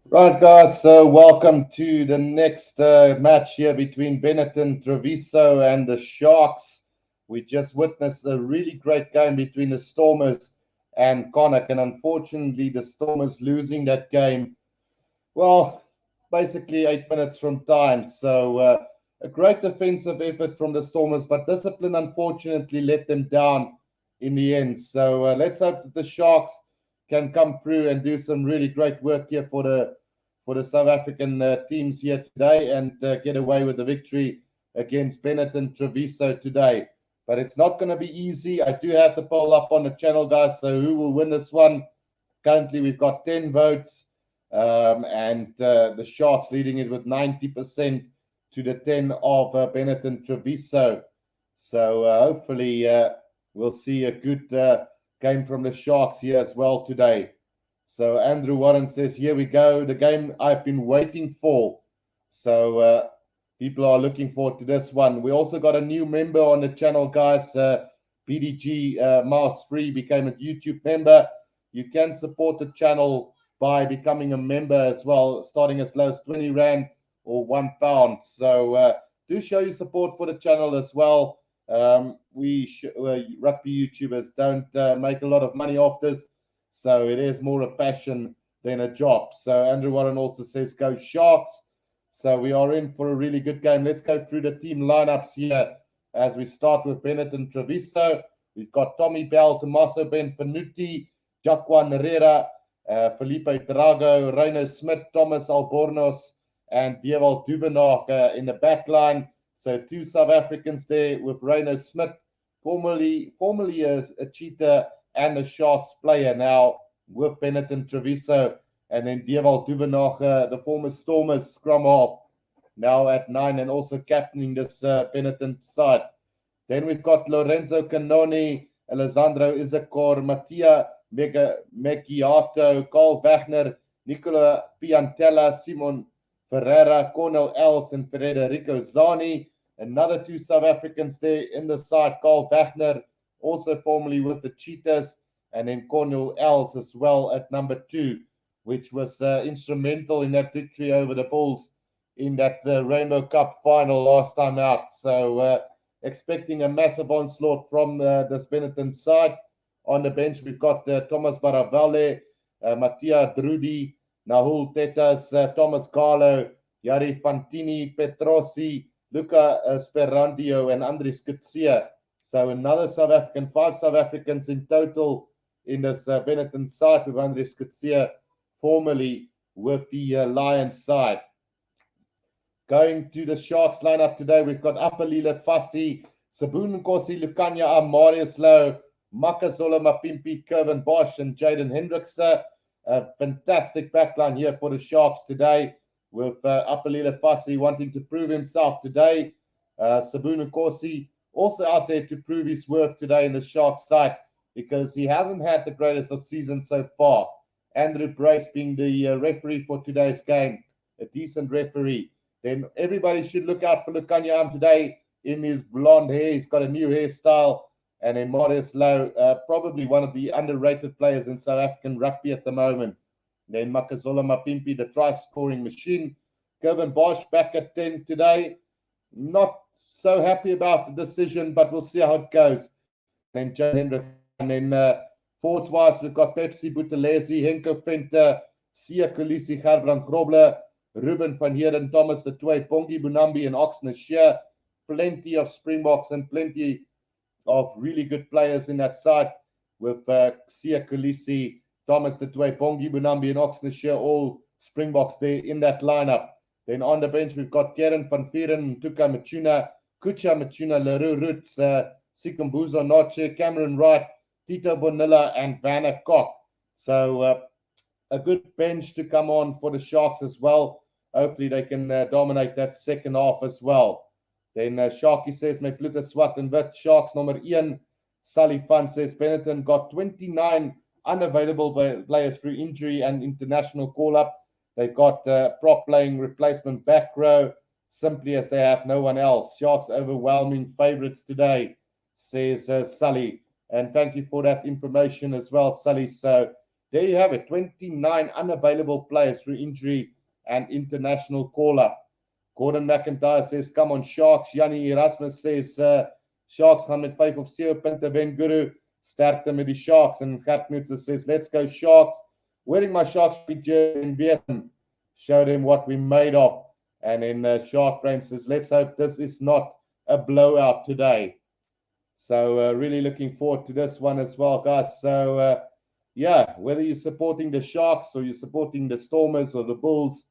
Right, guys. So, welcome to the next match here between Benetton, Treviso, and the Sharks. We just witnessed a really great game between the Stormers and Connacht, and unfortunately, the Stormers losing that game. Well, basically 8 minutes from time. So, a great defensive effort from the Stormers, but discipline unfortunately let them down in the end. So, let's hope that the Sharks can come through and do some really great work here for the South African teams here today and get away with the victory against Benetton Treviso today. But it's not going to be easy. I do have the poll up on the channel, guys. So who will win this one? Currently, we've got 10 votes, and the Sharks leading it with 90% to the 10 of Benetton Treviso. So hopefully we'll see a good game from the Sharks here as well today. So Andrew Warren says, here we go, the game I've been waiting for. So people are looking forward to this one. We also got a new member on the channel, guys. BDG Mouse Free became a YouTube member. You can support the channel by becoming a member as well, starting as low as 20 Rand or £1. So do show your support for the channel as well. Rugby YouTubers don't make a lot of money off this. So it is more a passion than a job. So Andrew Warren also says, go Sharks. So we are in for a really good game. Let's go through the team lineups here as we start with Benetton Treviso. We've got Tommy Bell, Tommaso Benvenuti, Jaquan Herrera, Felipe Drago, Reino Smith, Thomas Albornoz, and Dewald Duvenach in the back line. So two South Africans there with Reino Smith, formerly a Cheetah and a Sharks player now with Benetton Treviso, and then Dewald Duvenach, the former Stormers scrum half, now at 9 and also captaining this Benetton side. Then we've got Lorenzo Canoni, Alessandro Isacor, Mattia Macchiato, Carl Wagner, Nicola Piantella, Simon Ferreira, Cornel Els, and Federico Zani. Another two South Africans there in the side, Carl Wagner, also formerly with the Cheetahs, and then Cornel Els as well at number 2, which was instrumental in that victory over the Bulls in that Rainbow Cup final last time out. So expecting a massive onslaught from this Benetton side. On the bench, we've got Thomas Baravale, Mattia Drudi, Nahul Tetas, Thomas Carlo, Yari Fantini, Petrosi, Luca Sperandio, and Andris Kutsia. So another South African, 5 South Africans in total in this Benetton side with Andris Kutsia, formerly with the Lions side. Going to the Sharks lineup today, we've got Apalile Fassi, Sabun Nkosi, Lukanya Marius Low, Makazola Mapimpi, Kervin Bosch, and Jaden Hendrickse. A fantastic backline here for the Sharks today, with Apalile Fassi wanting to prove himself today. Sabun Nkosi also out there to prove his worth today in the Sharks side, because he hasn't had the greatest of seasons so far. Andrew Brace being the referee for today's game, a decent referee. Then everybody should look out for Lukanyam today in his blonde hair. He's got a new hairstyle. And then Marius Low, probably one of the underrated players in South African rugby at the moment. Then Makazola Mapimpi, the try-scoring machine. Kevin Bosch back at 10 today. Not so happy about the decision, but we'll see how it goes. And then Jane Hendrick. And then forwards-wise, we've got Pepsi Buthelezi, Henko Venter, Sia Kulisi, Gerbrand Grobler, Ruben van Heerden, Thomas de Toey, Bongi Bunambi, and Oxner Shear. Plenty of Springboks and plenty of really good players in that side with Sia Kulisi, Thomas de Toey, Bongi Bunambi, and Oxner Shear, all Springboks there in that lineup. Then on the bench, we've got Karen van Vieren, Tuka Machuna, Kucha Machuna, Leroux Roots, Sikumbuzo Noche, Cameron Wright, Tito Bonilla, and Vanna Koch. So a good bench to come on for the Sharks as well. Hopefully they can dominate that second half as well. Then Sharky says, my Pluto Swat and Wit, Sharks number 1. Sally Fun says, Benetton got 29 unavailable players through injury and international call-up. They've got prop playing replacement back row, simply as they have no one else. Sharks overwhelming favourites today, says Sully. And thank you for that information as well, Sully. So there you have it, 29 unavailable players through injury and international call-up. Gordon McIntyre says, come on Sharks. Jannie Erasmus says, Sharks gaan met 5 of 7 punte wen Guru. Sterkte met die Sharks. And Gert Mutzer says, let's go Sharks. Wearing my Sharks jersey in Vietnam. Showed him what we made of. And then Shark Brain says, let's hope this is not a blowout today. So really looking forward to this one as well, guys. So yeah, whether you're supporting the Sharks or you're supporting the Stormers or the Bulls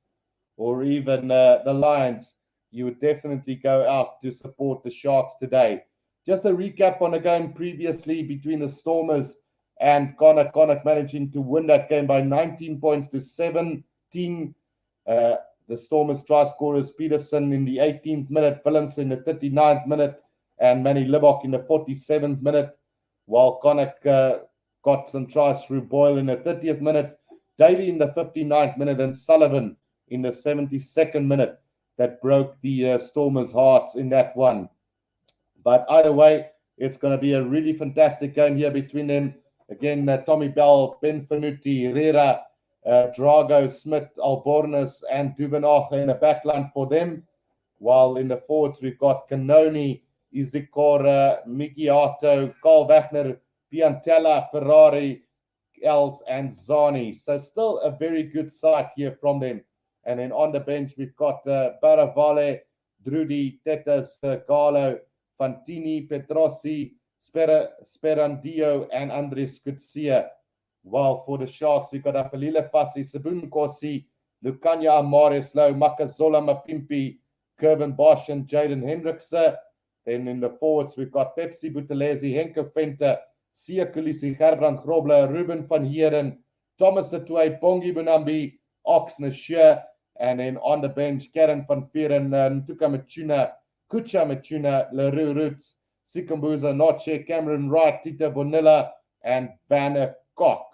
or even the Lions, you would definitely go out to support the Sharks today. Just a recap on the game previously between the Stormers and Connacht. Connacht managing to win that game by 19 points to 17. The Stormers try scorers Peterson in the 18th minute, Willems in the 39th minute, and Manny Libbok in the 47th minute, while Connacht got some tries through Boyle in the 30th minute, Daly in the 59th minute, and Sullivan in the 72nd minute that broke the Stormers' hearts in that one. But either way, it's going to be a really fantastic game here between them. Again, Tommy Bell, Ben Fanuti, Herrera, Drago, Smith, Albornoz, and Duvenage in the backline for them. While in the forwards, we've got Canoni, Izikora, Migiato, Carl Wagner, Piantella, Ferrari, Els, and Zani. So still a very good side here from them. And then on the bench, we've got Baravale, Drudi, Tetas, Carlo, Fantini, Petrosi, Sperandio, and Andres Kutsia. While for the Sharks, we've got Apalila Fassi, Sabun Kosi, Lucania Amareslo, Makazola Mapimpi, Kervin Bosch, and Jaden Hendrickse. Then in the forwards, we've got Pepsi Buthelezi, Henke Venter, Sia Kulisi, Gerbrand Grobler, Ruben van Heeren, Thomas de Toey, Pongi Bunambi, Oxner Shear, and then on the bench, Karen van Vieren, Ntuka Machuna, Kucha Machuna, Leroux Roots, Sikambuza Noche, Cameron Wright, Tita Bonilla, and Vanna Koch.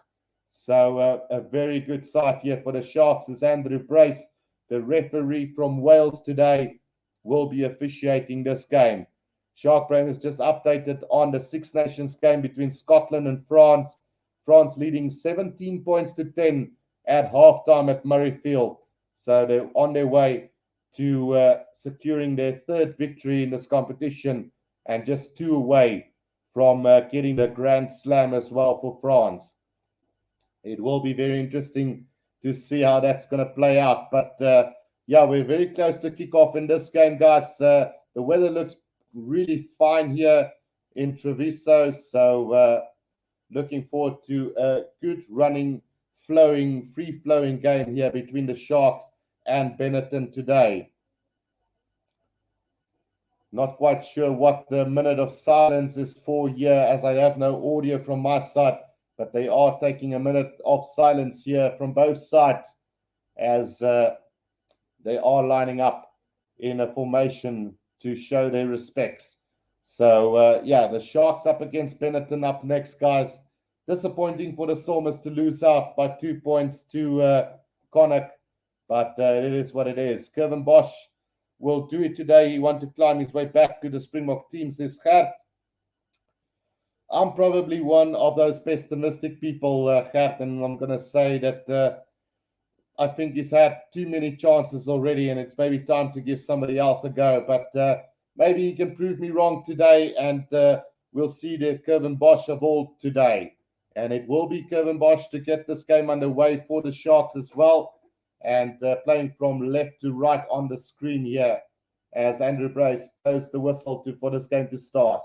So a very good side here for the Sharks as Andrew Brace, the referee from Wales today, will be officiating this game. Shark Brain has just updated on the Six Nations game between Scotland and France. France leading 17 points to 10 at halftime at Murrayfield. So they're on their way to securing their third victory in this competition and just 2 away from getting the Grand Slam as well for France. It will be very interesting to see how that's going to play out. But yeah, we're very close to kickoff in this game, guys. The weather looks really fine here in Treviso. So looking forward to a good running, flowing, free-flowing game here between the Sharks and Benetton today. Not quite sure what the minute of silence is for here, as I have no audio from my side, but they are taking a minute of silence here from both sides as they are lining up in a formation to show their respects. So, yeah, the Sharks up against Benetton up next, guys. Disappointing for the Stormers to lose out by 2 points to Connacht, but it is what it is. Kevin Bosch will do it today. He wants to climb his way back to the Springbok team, says Gert. I'm probably one of those pessimistic people, Gert, and I'm going to say that I think he's had too many chances already, and it's maybe time to give somebody else a go. But maybe he can prove me wrong today, and we'll see the Kevin Bosch of all today. And it will be Kevin Bosch to get this game underway for the Sharks as well. And playing from left to right on the screen here as Andrew Brace blows the whistle for this game to start.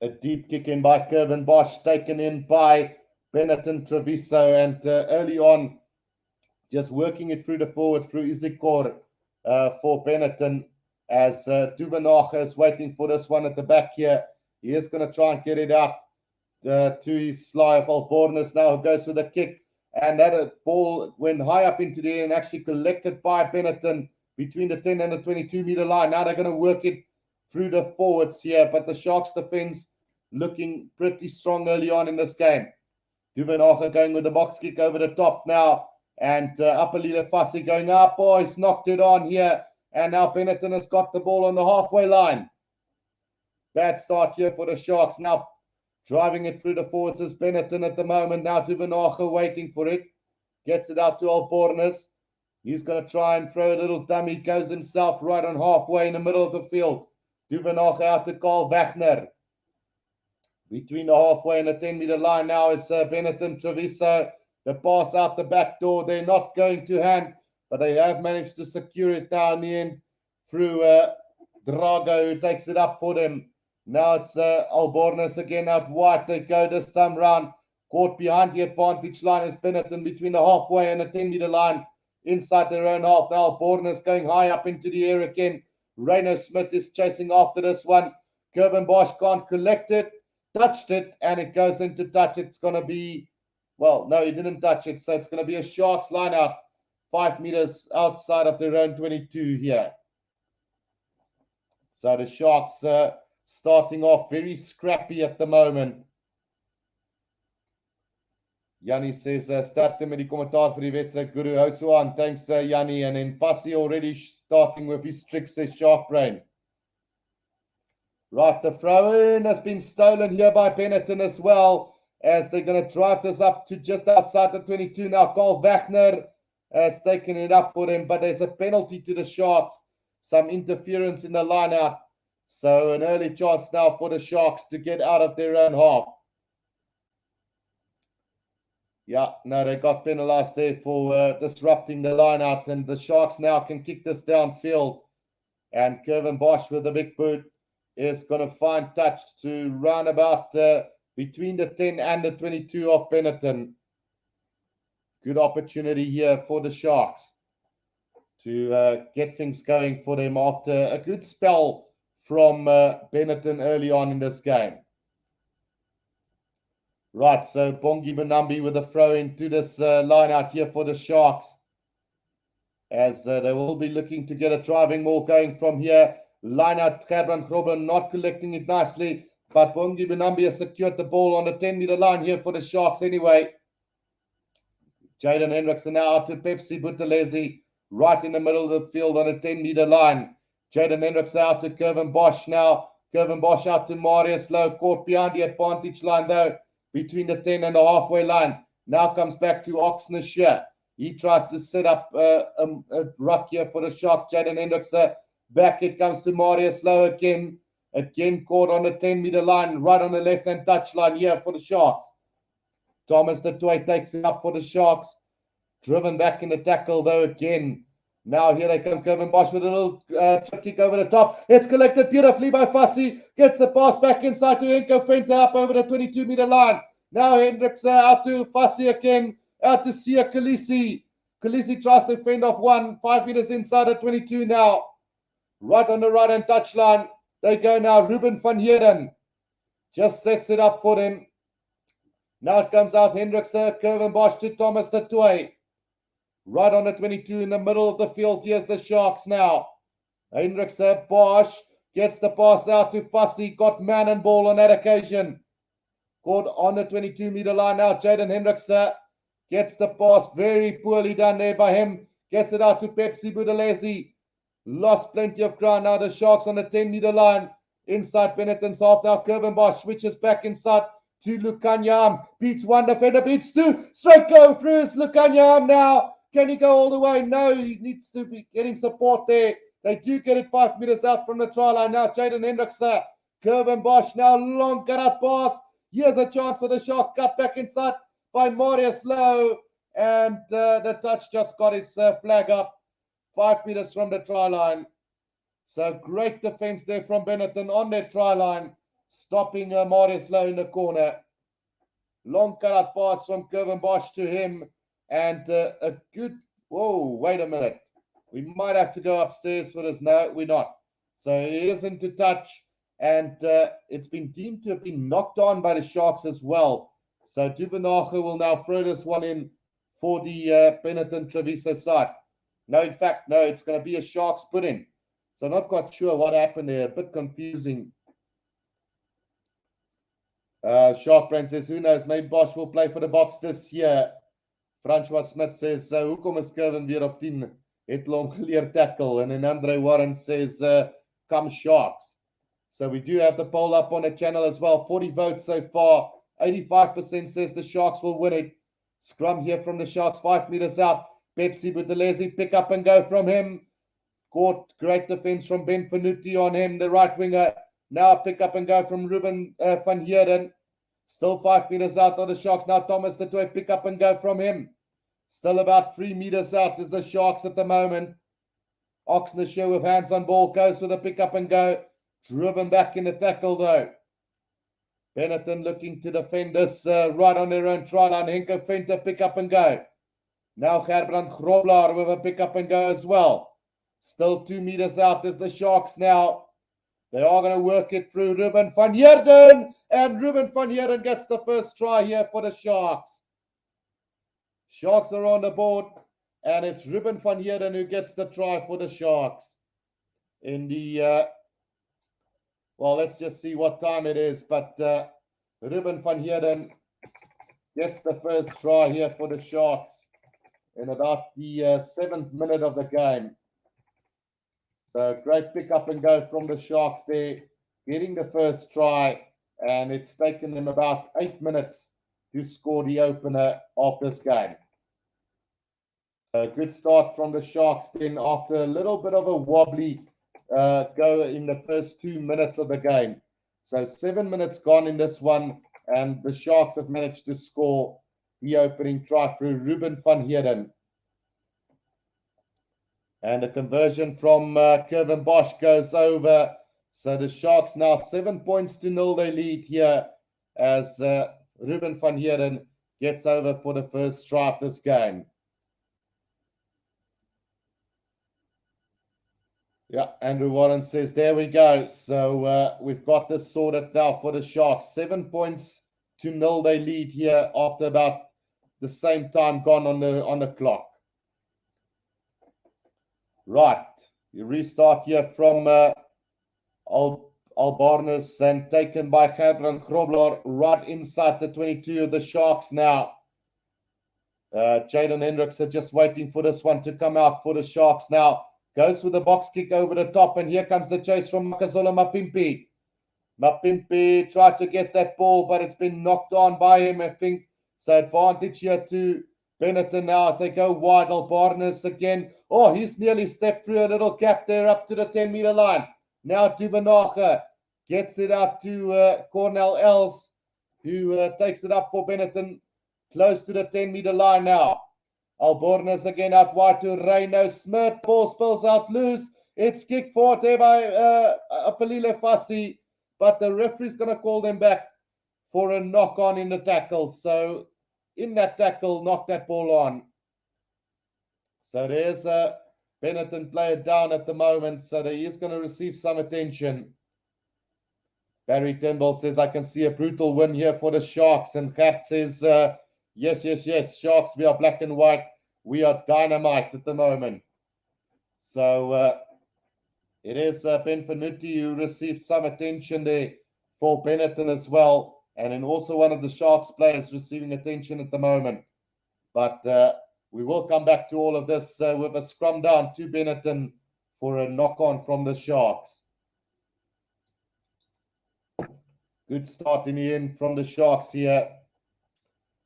A deep kick in by Kevin Bosch, taken in by Benetton Treviso, and early on, just working it through the forward, through Izikor for Benetton, as Duvenage is waiting for this one at the back here. He is going to try and get it out to his fly of Albornoz now, who goes with a kick. And that ball went high up into the air and actually collected by Benetton between the 10 and the 22-meter line. Now they're going to work it through the forwards here, but the Sharks defense looking pretty strong early on in this game. Duvenage going with the box kick over the top now, and Apalila Fassi going up. Oh, he's knocked it on here, and now Benetton has got the ball on the halfway line. Bad start here for the Sharks. Now Driving it through the forwards is Benetton at the moment. Now to Vanache, waiting for it. Gets it out to Albornes. He's going to try and throw a little dummy. Goes himself right on halfway in the middle of the field. To Vanache out to Carl Wagner. Between the halfway and the 10-meter line now is Benetton Treviso. The pass out the back door. They're not going to hand, but they have managed to secure it now in the end through Drago, who takes it up for them. Now it's Albornes again out wide. They go this time round. Caught behind the advantage line is Benetton between the halfway and the 10-meter line inside their own half. Now Albornes going high up into the air again. Rainer Smith is chasing after this one. Kevin Bosch can't collect it. Touched it, and it goes into touch. It's going to be, well, no, he didn't touch it. So it's going to be a Sharks line out 5 meters outside of their own 22 here. So the Sharks starting off very scrappy at the moment. Jannie says, start met die kommentaar vir die wedstryd, Guru, hou so aan. Thanks, Jannie. And then Fassi already starting with his trick, says Shark Brain. Right, the throw-in has been stolen here by Benetton as well, as they're going to drive this up to just outside the 22 now. Carl Wagner has taken it up for them, but there's a penalty to the Sharks. Some interference in the line-out. So an early chance now for the Sharks to get out of their own half. Yeah, no, they got penalized there for disrupting the line-out, and the Sharks now can kick this downfield. And Kevin Bosch with the big boot is going to find touch to round about between the 10 and the 22 of Benetton. Good opportunity here for the Sharks to get things going for them after a good spell from Benetton early on in this game. Right, so Bongi Benambi with a throw into this line out here for the Sharks, as they will be looking to get a driving ball going from here. Line out, Gerbrand Grobben not collecting it nicely, but Bongi Benambi has secured the ball on the 10-meter line here for the Sharks anyway. Jaden Hendrickson now out to Pepsi Buthelezi, right in the middle of the field on the 10-meter line. Jaden Hendrickson out to Kevin Bosch now. Kevin Bosch out to Marius Lowe, caught behind the advantage line though, between the 10 and the halfway line. Now comes back to Oxnashire. He tries to set up a ruck here for the Sharks. Jaden Hendrickson. Back it comes to Marius Lowe again. Again caught on the 10-meter line, right on the left-hand touch line here for the Sharks. Thomas du Toit takes it up for the Sharks. Driven back in the tackle though again. Now here they come, Kevin Bosch with a little chip kick over the top. It's collected beautifully by Fassi. Gets the pass back inside to Henko Fenter up over the 22-meter line. Now Hendricks out to Fassi again. Out to Sia Khaleesi. Khaleesi tries to fend off 5 meters inside the 22 now. Right on the right-hand touchline. They go now. Ruben van Heerden just sets it up for them. Now it comes out Hendrickson, Kevin Bosch to Thomas du Toit. Right on the 22 in the middle of the field. Here's the Sharks now. Hendrickson, Bosch gets the pass out to Fassi. Got man and ball on that occasion. Caught on the 22-meter line now. Jaden Hendrickson gets the pass. Very poorly done there by him. Gets it out to Pepsi Buthelezi. Lost plenty of ground now. The Sharks on the 10-meter line. Inside Benetton's half now. Kevin Bosch switches back inside to Lukanyam. Beats one defender. Beats two. Straight go through is Lukanyam now. Can he go all the way? No, he needs to be getting support there. They do get it 5 meters out from the try line now. Jaden Hendrickson. Kevin Bosch now. Long cut-out pass. Here's a chance for the Sharks. Cut back inside by Marius Lowe. And the touch just got his flag up 5 meters from the try line. So great defense there from Benetton on their try line, stopping Marius Lowe in the corner. Long cut-out pass from Kevin Bosch to him. And a good... Whoa, wait a minute. We might have to go upstairs for this. No, we're not. So he is into touch. And it's been deemed to have been knocked on by the Sharks as well. So Duvenache will now throw this one in for the Benetton Treviso side. No, in fact, no, it's going to be a Sharks put in. So not quite sure what happened there. A bit confusing. Shark Brand says, who knows, maybe Bosch will play for the Boks this year. Francois Smith says, hoekom is Kevin weer op 10? Het hom geleer tackle. And then Andre Warren says, come Sharks. So we do have the poll up on the channel as well. 40 votes so far. 85% says the Sharks will win it. Scrum here from the Sharks, 5 meters out. Pepsi with the lazy pick up and go from him. Caught great defense from Ben Fanuti on him, the right winger. Now pick up and go from Ruben van Heerden. Still 5 meters out of the Sharks. Now Thomas de Toy, pick up and go from him. Still about 3 meters out is the Sharks at the moment. Oxnashire with hands on ball goes with a pick up and go. Driven back in the tackle though. Benetton looking to defend this right on their own try line. Henko Venter, pick up and go. Now Gerbrand Grobler with a pick up and go as well. Still 2 meters out is the Sharks now. They are going to work it through Ruben van Heerden. And Ruben van Heerden gets the first try here for the Sharks. Sharks are on the board. And it's Ruben van Heerden who gets the try for the Sharks. In the, well, let's just see what time it is. But Ruben van Heerden gets the first try here for the Sharks in about the 7th minute of the game. So great pick up and go from the Sharks there, getting the first try, and it's taken them about 8 minutes to score the opener of this game. A good start from the Sharks then after a little bit of a wobbly go in the first 2 minutes of the game. So 7 minutes gone in this one, and the Sharks have managed to score the opening try through Ruben van Heerden. And the conversion from Kevin Bosch goes over. So the Sharks now 7 points to 0 they lead here as Ruben van Heerden gets over for the first try of this game. Yeah, Andrew Warren says, there we go. So we've got this sorted now for the Sharks. 7 points to 0 they lead here after about the same time gone on the clock. Right, you restart here from Albarnes and taken by Gerbrand Grobler right inside the 22 of the Sharks now. Jaden Hendricks are just waiting for this one to come out for the Sharks now. Goes with a box kick over the top, and here comes the chase from Makazola Mapimpi. Mapimpi tried to get that ball, but it's been knocked on by him, I think. So advantage here to Benetton now as they go wide. Albarnes again. Oh, he's nearly stepped through a little gap there up to the 10-meter line. Now Duvenacher gets it out to Cornell Els, who takes it up for Benetton, close to the 10-meter line now. Albarnes again out wide to Reino Smith. Ball spills out loose. It's kicked forward there by Apelile Fassi, but the referee's going to call them back for a knock-on in the tackle. So in that tackle, knock that ball on. So there's a Benetton player down at the moment, so he is going to receive some attention. Barry Turnbull says, I can see a brutal win here for the Sharks. And Kat says, yes, Sharks, we are black and white. We are dynamite at the moment. So it is Ben Fanuti who received some attention there for Benetton as well. And then also one of the Sharks players receiving attention at the moment. But we will come back to all of this with a scrum down to Benetton for a knock-on from the Sharks. Good start in the end from the Sharks here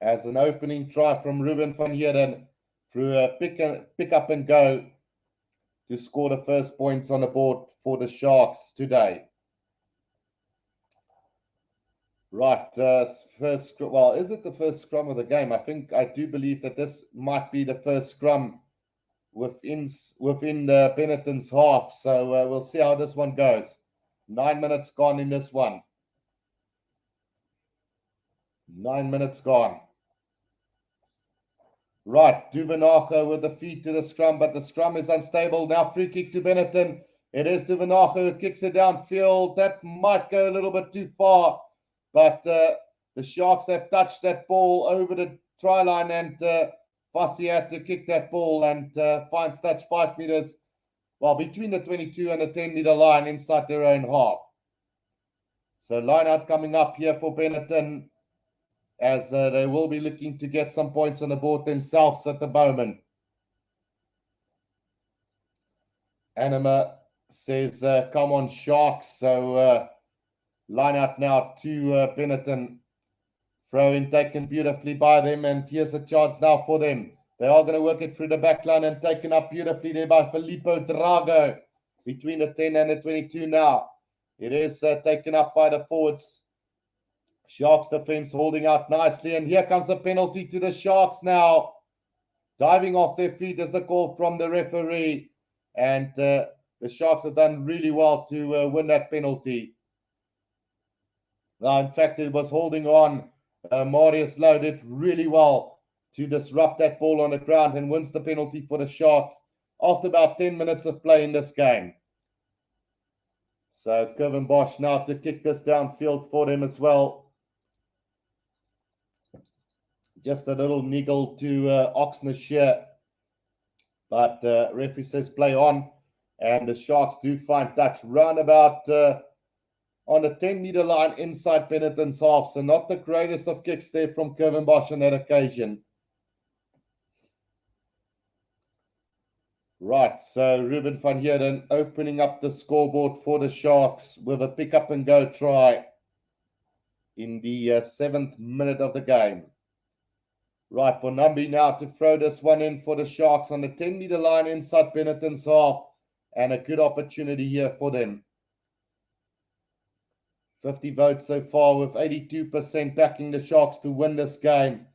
as an opening try from Ruben van Heerden through a pick up and go to score the first points on the board for the Sharks today. Right, first, well, is it the first scrum of the game? I do believe that this might be the first scrum within the Benetton's half. So we'll see how this one goes. 9 minutes gone in this one. 9 minutes gone. Right, Duvenacher with the feed to the scrum, but the scrum is unstable. Now free kick to Benetton. It is Duvenacher who kicks it downfield. That might go a little bit too far. But the Sharks have touched that ball over the try line, and Fassi had to kick that ball, and finds touch 5 meters, well, between the 22 and the 10-meter line inside their own half. So line out coming up here for Benetton as they will be looking to get some points on the board themselves at the moment. Anima says, come on, Sharks. So Line out now to Benetton. Throw in taken beautifully by them, and here's a chance now for them. They are going to work it through the back line and taken up beautifully there by Filippo Drago between the 10 and the 22 now. It is taken up by the forwards. Sharks defense holding out nicely, and here comes a penalty to the Sharks now. Diving off their feet is the call from the referee, and the Sharks have done really well to win that penalty. In fact, it was holding on. Marius Lowe did really well to disrupt that ball on the ground and wins the penalty for the Sharks after about 10 minutes of play in this game. So Kevin Bosch now to kick this downfield for them as well. Just a little niggle to Oxnard here. But referee says play on. And the Sharks do find touch roundabout on the 10-meter line inside Benetton's half. So not the greatest of kicks there from Kevin Bosch on that occasion. Right, so Ruben van Heerden opening up the scoreboard for the Sharks with a pick-up-and-go try in the 7th minute of the game. Right, Bonambi now to throw this one in for the Sharks on the 10-meter line inside Benetton's half, and a good opportunity here for them. 50 votes so far, with 82% backing the Sharks to win this game.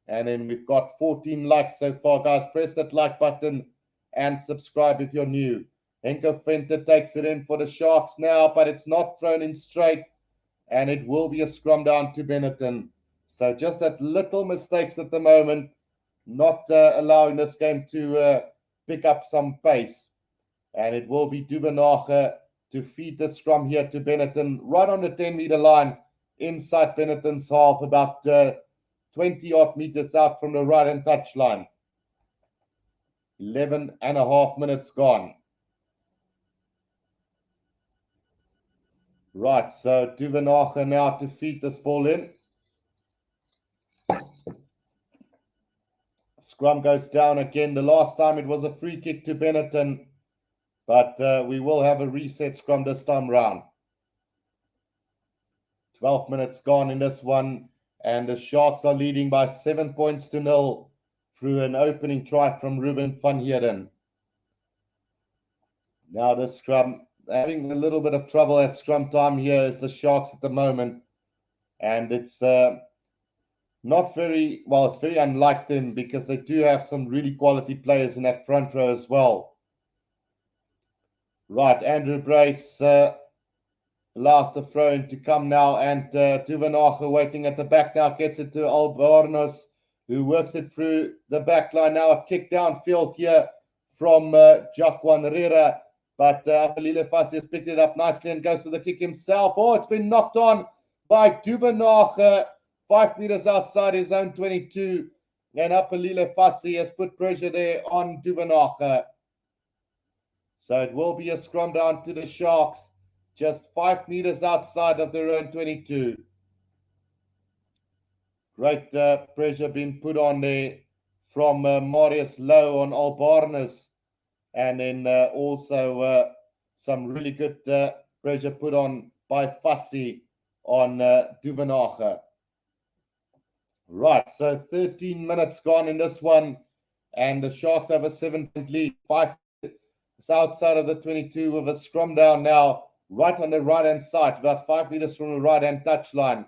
And then we've got 14 likes so far, guys. Press that like button and subscribe if you're new. Henko Venter takes it in for the Sharks now, but it's not thrown in straight, and it will be a scrum down to Benetton. So just that little mistakes at the moment, not allowing this game to pick up some pace. And it will be Duvenage to feed the scrum here to Benetton, right on the 10-meter line, inside Benetton's half, about 20-odd meters out from the right-hand touchline. 11 and a half minutes gone. Right, so Duvenage now to feed this ball in. Scrum goes down again. The last time it was a free kick to Benetton, but we will have a reset scrum this time round. 12 minutes gone in this one, and the Sharks are leading by 7 points to 0 through an opening try from Ruben van Heerden. Now the scrum, having a little bit of trouble at scrum time here is the Sharks at the moment, and it's not very, well, it's very unlike them because they do have some really quality players in that front row as well. Right, Andrew Brace allows the throw in to come now, and Duvenage waiting at the back now, gets it to Albornoz, who works it through the back line. Now a kick downfield here from Jacquan Herrera, but Apelile Fassi has picked it up nicely and goes for the kick himself. Oh, it's been knocked on by Duvenage, 5 meters outside his own 22, and Apelile Fassi has put pressure there on Duvenage. So it will be a scrum down to the Sharks, just 5 meters outside of their own 22. Great pressure being put on there from Marius Lowe on Albarnes, and then also some really good pressure put on by Fassi on Duvenage. Right, so 13 minutes gone in this one, and the Sharks have a 7-point lead. 5 minutes outside of the 22 with a scrum down now, right on the right-hand side, about 5 meters from the right-hand touchline.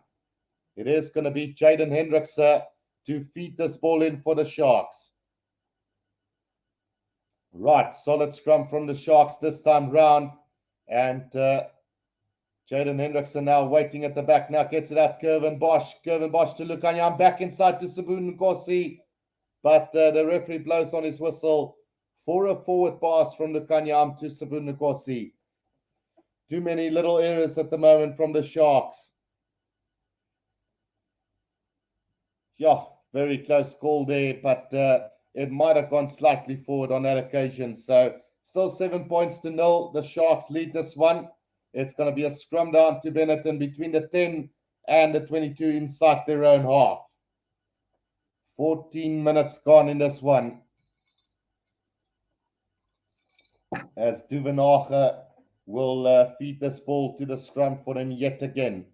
It is going to be Jaden Hendricks to feed this ball in for the Sharks. Right, solid scrum from the Sharks this time round, and Jaden Hendrickson now waiting at the back. Now gets it out. Kevin Bosch to Lukanyam. Back inside to Sabun Nkosi. But the referee blows on his whistle for a forward pass from Lukanyam to Sabun Nkosi. Too many little errors at the moment from the Sharks. Yeah, very close call there, but it might have gone slightly forward on that occasion. So still 7 points to 0. The Sharks lead this one. It's going to be a scrum down to Benetton between the 10 and the 22 inside their own half. 14 minutes gone in this one. As Duvenage will feed this ball to the scrum for him yet again.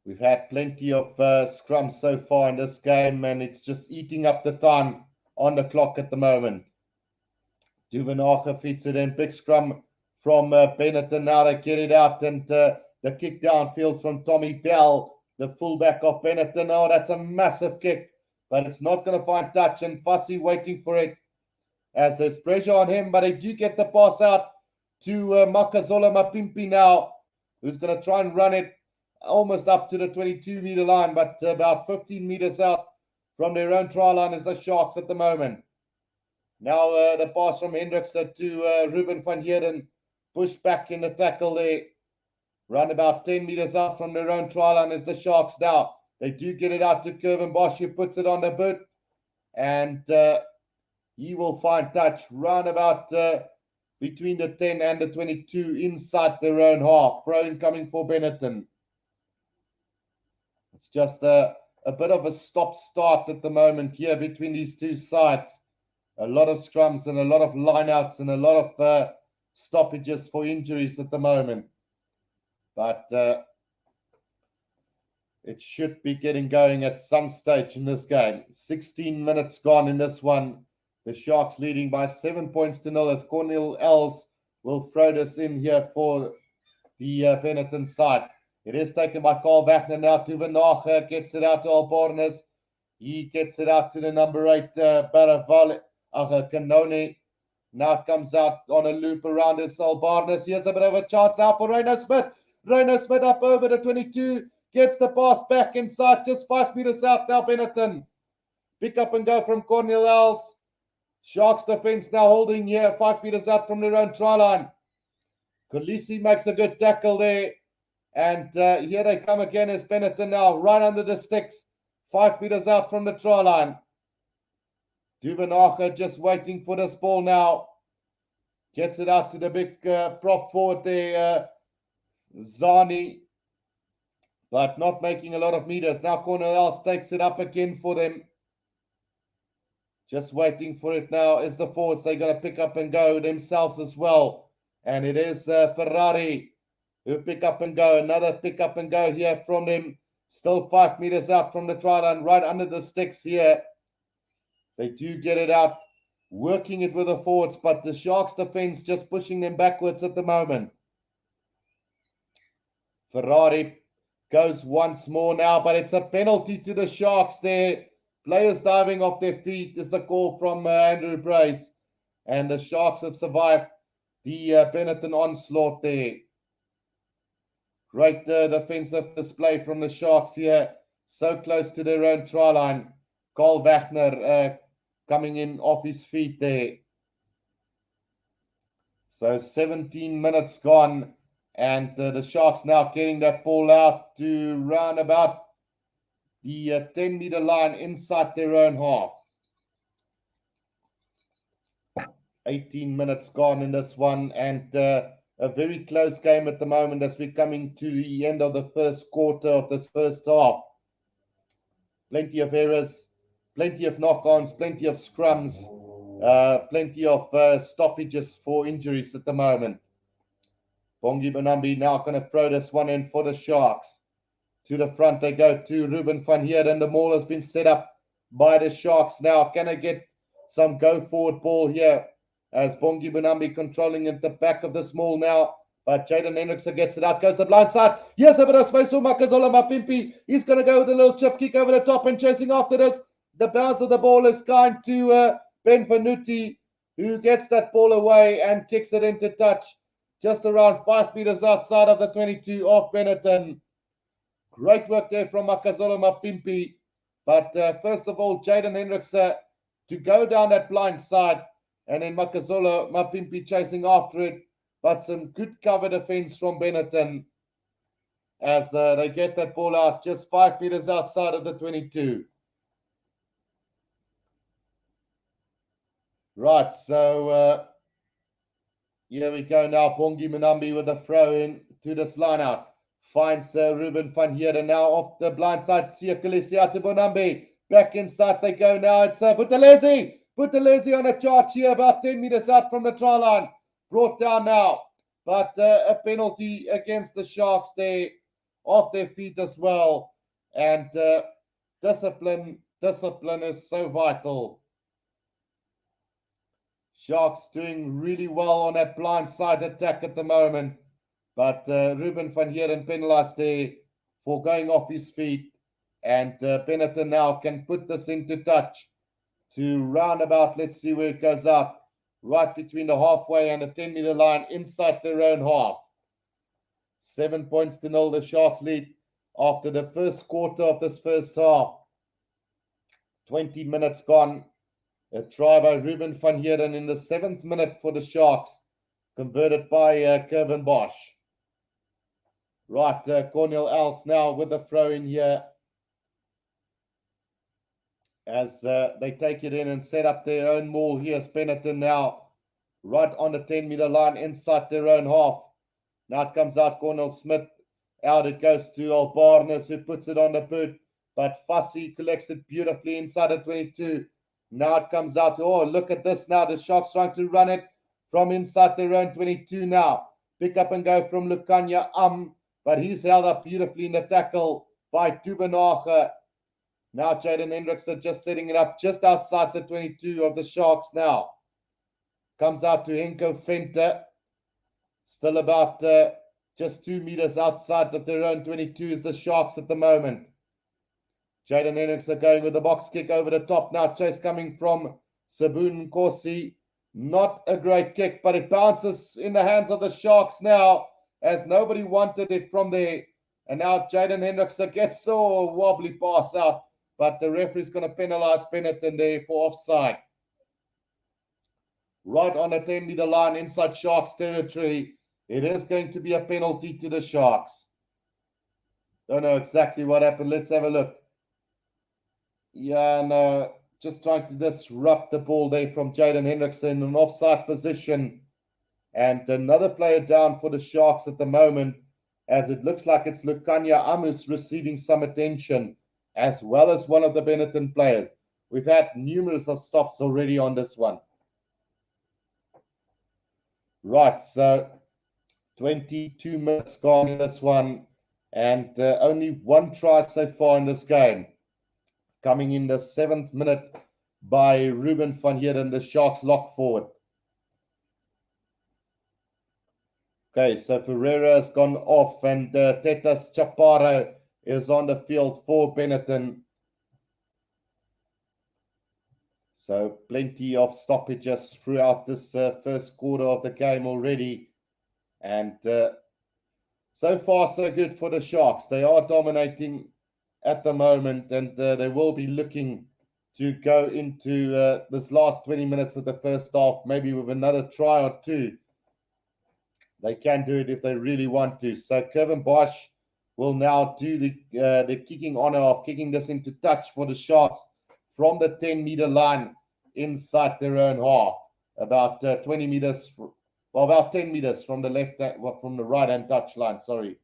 We've had plenty of scrums so far in this game, and it's just eating up the time on the clock at the moment. Duvenacher feeds it in. Big scrum from Benetton. Now they get it out, and the kick downfield from Tommy Bell, the fullback of Benetton. Oh, that's a massive kick, but it's not going to find touch, and Fussy waiting for it as there's pressure on him, but they do get the pass out to Makazola Mapimpi now, who's going to try and run it almost up to the 22-meter line, but about 15 meters out from their own try line is the Sharks at the moment. Now the pass from Hendricks to Ruben van Heerden, pushed back in the tackle there. Run about 10 meters out from their own try line is the Sharks now. They do get it out to Kervin Bosch, who puts it on the boot, and he will find touch round about between the 10 and the 22 inside their own half. Throw-in coming for Benetton. It's just a bit of a stop-start at the moment here between these two sides. A lot of scrums and a lot of lineouts and a lot of stoppages for injuries at the moment. But it should be getting going at some stage in this game. 16 minutes gone in this one. The Sharks leading by 7 points to 0 as Cornel Els will throw this in here for the Benetton side. It is taken by Carl Wagner now to Venacher, gets it out to Albornes. He gets it out to the number 8, Baraval Canone. Now it comes out on a loop around his Albornes. Here's a bit of a chance now for Reino Smith. Reino Smith up over the 22, gets the pass back inside, just 5 meters out now, Benetton. Pick up and go from Cornel Els. Sharks defense now holding here, 5 meters out from their own try line. Kolisi makes a good tackle there. And here they come again as Benetton now, right under the sticks, 5 meters out from the try line. Duvenacher just waiting for this ball now. Gets it out to the big prop forward there, Zani. But not making a lot of meters. Now Cornel Els takes it up again for them. Just waiting for it now is the forwards. They're going to pick up and go themselves as well. And it is Ferrari who pick up and go. Another pick up and go here from them. Still 5 meters out from the try line, right under the sticks here. They do get it out, working it with the forwards, but the Sharks defense just pushing them backwards at the moment. Ferrari goes once more now, but it's a penalty to the Sharks there. Players diving off their feet is the call from Andrew Brace. And the Sharks have survived the Benetton onslaught there. Great defensive display from the Sharks here. So close to their own try line. Carl Wagner coming in off his feet there. So 17 minutes gone. And the Sharks now getting that ball out to round about the 10-meter line inside their own half. 18 minutes gone in this one, and a very close game at the moment as we're coming to the end of the first quarter of this first half. Plenty of errors, plenty of knock-ons, plenty of scrums, plenty of stoppages for injuries at the moment. Bongi Bonambi now going to throw this one in for the Sharks. To the front they go to Ruben van Heerden. The maul has been set up by the Sharks now. Can I get some go-forward ball here? As Bongi Bonambi controlling at the back of this maul now. But Jaden Hendrickson gets it out, goes to the blind side. Here's a bit of space for Makazola Mapimpi. He's going to go with a little chip kick over the top and chasing after this. The bounce of the ball is kind to Ben Vanuti, who gets that ball away and kicks it into touch. Just around 5 meters outside of the 22 of Benetton. Great work there from Makazola Mapimpi. But first of all, Jaden Hendrickson to go down that blind side. And then Makazola Mapimpi chasing after it. But some good cover defense from Benetton. As they get that ball out just 5 meters outside of the 22. Right, so here we go now. Bongi Manambi with a throw in to this line out. Finds Ruben van Heerden now off the blind side. Siakalisia to Bonambi. Back inside they go now. It's Buthelezi. Buthelezi on a charge here about 10 meters out from the try line. brought down now. But a penalty against the Sharks there, off their feet as well. And discipline is so vital. Sharks doing really well on that blindside attack at the moment. But Ruben van Heeren penalized there for going off his feet. And Benetton now can put this into touch to round about. Let's see where it goes up. Right between the halfway and the 10-meter line inside their own half. 7 points to 0, the Sharks lead after the first quarter of this first half. 20 minutes gone. A try by Ruben van Heeren in the 7th minute for the Sharks, converted by Kevin Bosch. Right, Cornel Els now with the throw in here as they take it in and set up their own maul. Here's Benetton now, right on the 10-meter line inside their own half. Now it comes out Cornel Smith. Out it goes to Albarnes, who puts it on the boot. But Fussy collects it beautifully inside the 22. Now it comes out. Oh, look at this now. The Sharks trying to run it from inside their own 22 now. Pick up and go from Lukanya but he's held up beautifully in the tackle by Dubenage. Now Jaden Hendrickson just setting it up just outside the 22 of the Sharks now. Comes out to Henko Venter. Still about just 2 meters outside of their own 22 is the Sharks at the moment. Jaden Hendrickson going with the box kick over the top. Now chase coming from Sabun Nkosi. Not a great kick, but it bounces in the hands of the Sharks now, as nobody wanted it from there. And now Jaden Hendrickson gets a wobbly pass out, but the referee's going to penalize Benetton there for offside. Right on the 10-meter line inside Sharks territory. It is going to be a penalty to the Sharks. Don't know exactly what happened. Let's have a look. Yeah, no, just trying to disrupt the ball there from Jaden Hendrickson in an offside position. And another player down for the Sharks at the moment, as it looks like it's Lukanya Amus receiving some attention, as well as one of the Benetton players. We've had numerous of stops already on this one. Right, so 22 minutes gone in this one, and only one try so far in this game. Coming in the 7th minute by Ruben van Heeren, the Sharks lock forward. Okay, so Ferreira has gone off, and Tetas Chaparro is on the field for Benetton. So plenty of stoppages throughout this first quarter of the game already. And so far, so good for the Sharks. They are dominating at the moment, and they will be looking to go into this last 20 minutes of the first half, maybe with another try or two. They can do it if they really want to. So Kevin Bosch will now do the kicking honor of kicking this into touch for the Sharks from the 10-meter line inside their own half, about 20 meters, well, about 10 meters from the from the right-hand touch line, sorry.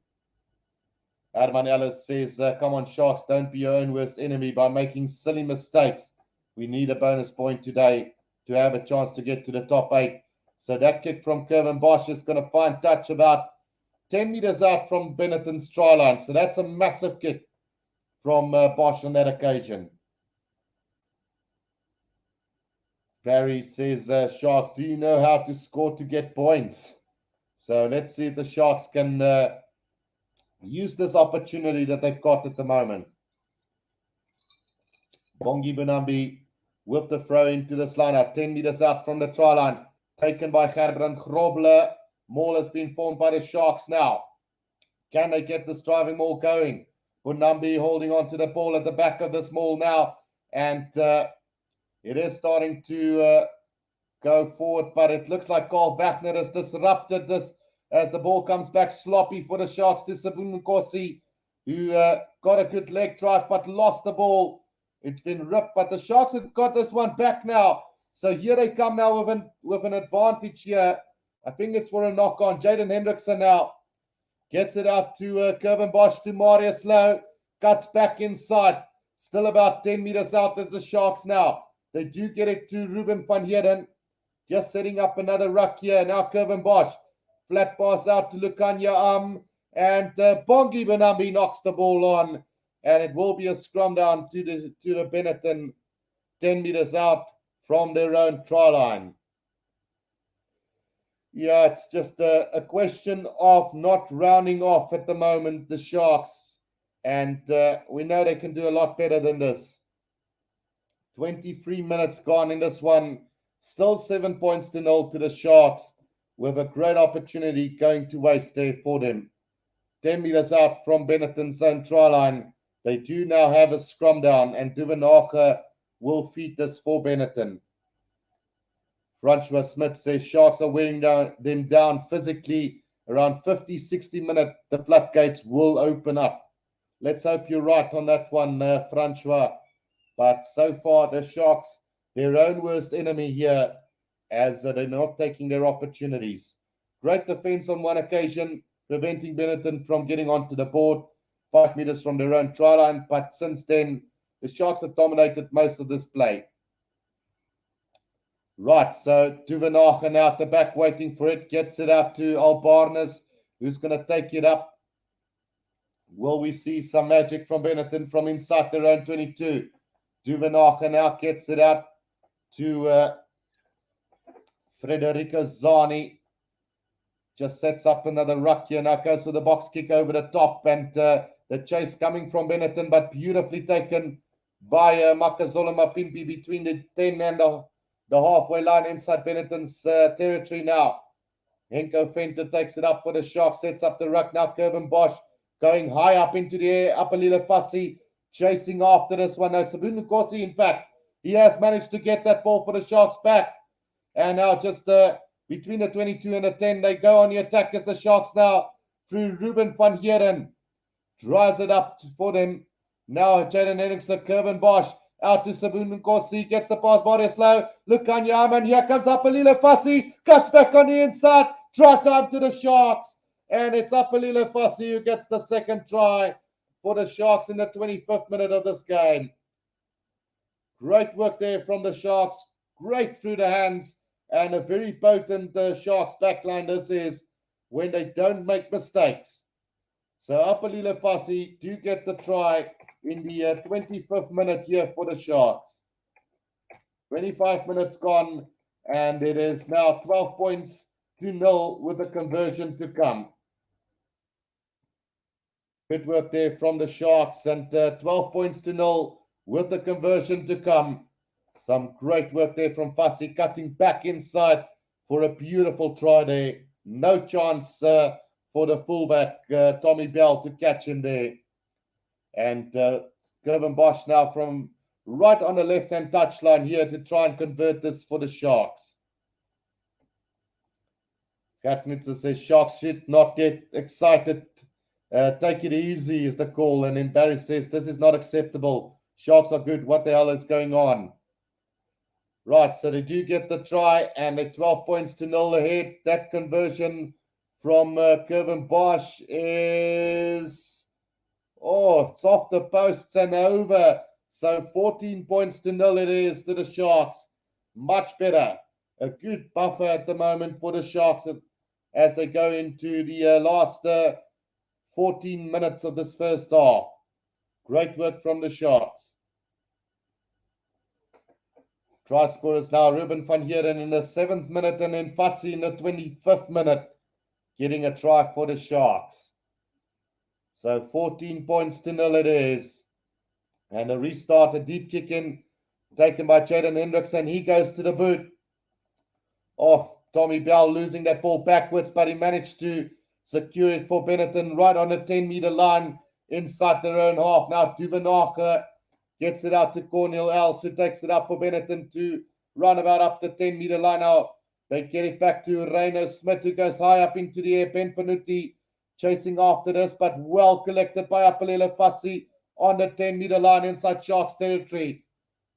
Herman Ellis says, come on, Sharks, don't be your own worst enemy by making silly mistakes. We need a bonus point today to have a chance to get to the top 8. So that kick from Kevin Bosch is going to find touch about 10 meters out from Benetton's try line. So that's a massive kick from Bosch on that occasion. Barry says, Sharks, do you know how to score to get points? So let's see if the Sharks can use this opportunity that they've got at the moment. Bongi Bunambi with the throw into this lineup, 10 meters out from the try line, taken by Gerbrand Grobler. Maul has been formed by the Sharks now. Can they get this driving maul going? Bunambi holding on to the ball at the back of this maul now, and it is starting to go forward, but it looks like Carl Wagner has disrupted this as the ball comes back sloppy for the Sharks to Sabun Nkosi, who got a good leg drive but lost the ball. It's been ripped, but the Sharks have got this one back now. So here they come now with an advantage here. I think it's for a knock on. Jaden Hendrickson now gets it out to Kevin Bosch to Marius Lowe. Cuts back inside. Still about 10 meters out as the Sharks now. They do get it to Ruben van Heeren. Just setting up another ruck here. Now Kevin Bosch. Flat pass out to Lukanya and Bongi Benambi knocks the ball on. And it will be a scrum down to the Benetton, 10 meters out from their own try line. Yeah, it's just a question of not rounding off at the moment, the Sharks. And we know they can do a lot better than this. 23 minutes gone in this one. Still 7 points to 0 to the Sharks, with a great opportunity going to waste there for them. 10 meters out from Benetton's own try line. They do now have a scrum down, and Duvenage will feed this for Benetton. Francois Smith says Sharks are wearing them down physically. Around 50-60 minutes, the floodgates will open up. Let's hope you're right on that one, Francois. But so far, the Sharks, their own worst enemy here, as they're not taking their opportunities. Great defense on one occasion, preventing Benetton from getting onto the board 5 meters from their own try line. But since then, the Sharks have dominated most of this play. Right, so Duvenage now at the back waiting for it. Gets it out to Albarnes, who's going to take it up. Will we see some magic from Benetton from inside their own 22? Duvenage now gets it out to Federico Zani. Just sets up another ruck here. Now goes for the box kick over the top. And the chase coming from Benetton, but beautifully taken by Makazola Mapimpi between the 10 and the halfway line inside Benetton's territory now. Henko Fenter takes it up for the Sharks, sets up the ruck. Now Kevin Bosch going high up into the air. Apalila Fassi chasing after this one. Now Sabun Nkosi, in fact, he has managed to get that ball for the Sharks back. And now just between the 22 and the 10, they go on the attack as the Sharks now through Ruben van Heeren. Drives it up for them. Now Jaden Henriksen, Kevin Bosch. Out to Sabun Nkosi, gets the pass, body slow. Look on Yaman, here comes Apalila Fassi, cuts back on the inside, try time to the Sharks. And it's Apalila Fassi who gets the second try for the Sharks in the 25th minute of this game. Great work there from the Sharks, great through the hands, and a very potent Sharks backline this is when they don't make mistakes. So Apalila Fassi do get the try in the 25th minute here for the Sharks. 25 minutes gone, and it is now 12 points to 0 with the conversion to come. Good work there from the Sharks, and 12 points to 0 with the conversion to come. Some great work there from Fassi, cutting back inside for a beautiful try there. No chance for the fullback, Tommy Bell, to catch him there. And Kevin Bosch now from right on the left-hand touchline here to try and convert this for the Sharks. Katnitzer says Sharks should not get excited. Take it easy is the call. And then Barry says this is not acceptable. Sharks are good. What the hell is going on? Right, so they do get the try, and at 12 points to 0 ahead. That conversion from Kevin Bosch is... Oh, it's off the posts and over. So 14 points to 0 it is to the Sharks. Much better. A good buffer at the moment for the Sharks as they go into the last 14 minutes of this first half. Great work from the Sharks. Try scorers now. Ruben van Heeren in the 7th minute, and then Fassi in the 25th minute getting a try for the Sharks. So 14 points to 0 it is. And a restart, a deep kick in, taken by Jaden Hendricks, he goes to the boot. Oh, Tommy Bell losing that ball backwards, but he managed to secure it for Benetton right on the 10-meter line inside their own half. Now Duvenage gets it out to Cornel Els, who takes it up for Benetton to run about up the 10-meter line. Now they get it back to Reino Smith, who goes high up into the air. Ben Fanuti chasing after this, but well collected by Apalila Fassi on the 10-meter line inside Sharks territory.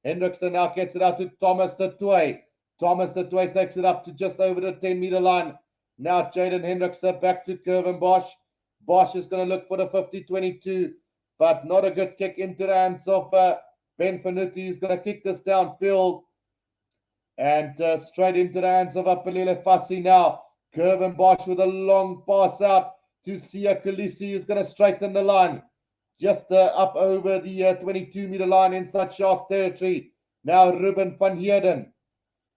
Hendrickson now gets it out to Thomas de Toy. Thomas de Toy takes it up to just over the 10-meter line. Now Jaden Hendrickson back to Kevin Bosch. Bosch is going to look for the 50-22, but not a good kick into the hands of Ben Fanuti. He's going to kick this downfield. And straight into the hands of Apelile Fassi now. Kevin Bosch with a long pass out to Sia Khaleesi, who's going to straighten the line. Just up over the 22-meter line inside Sharks territory. Now Ruben van Heerden.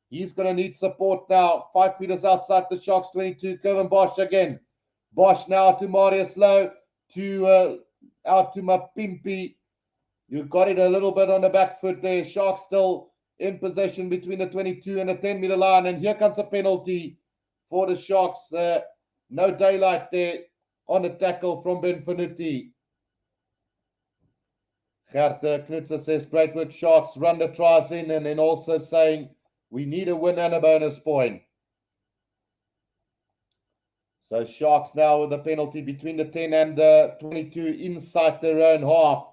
He's going to need support now. 5 meters outside the Sharks 22. Kevin Bosch again. Bosch now to Marius Lowe. Out to Mapimpi. You got it a little bit on the back foot there. Sharks still in possession between the 22 and the 10-meter line. And here comes a penalty for the Sharks. No daylight there on the tackle from Benvenuti. Gert Knutser says, great work, Sharks. Run the tries in, and then also saying, we need a win and a bonus point. So Sharks now with a penalty between the 10 and the 22 inside their own half,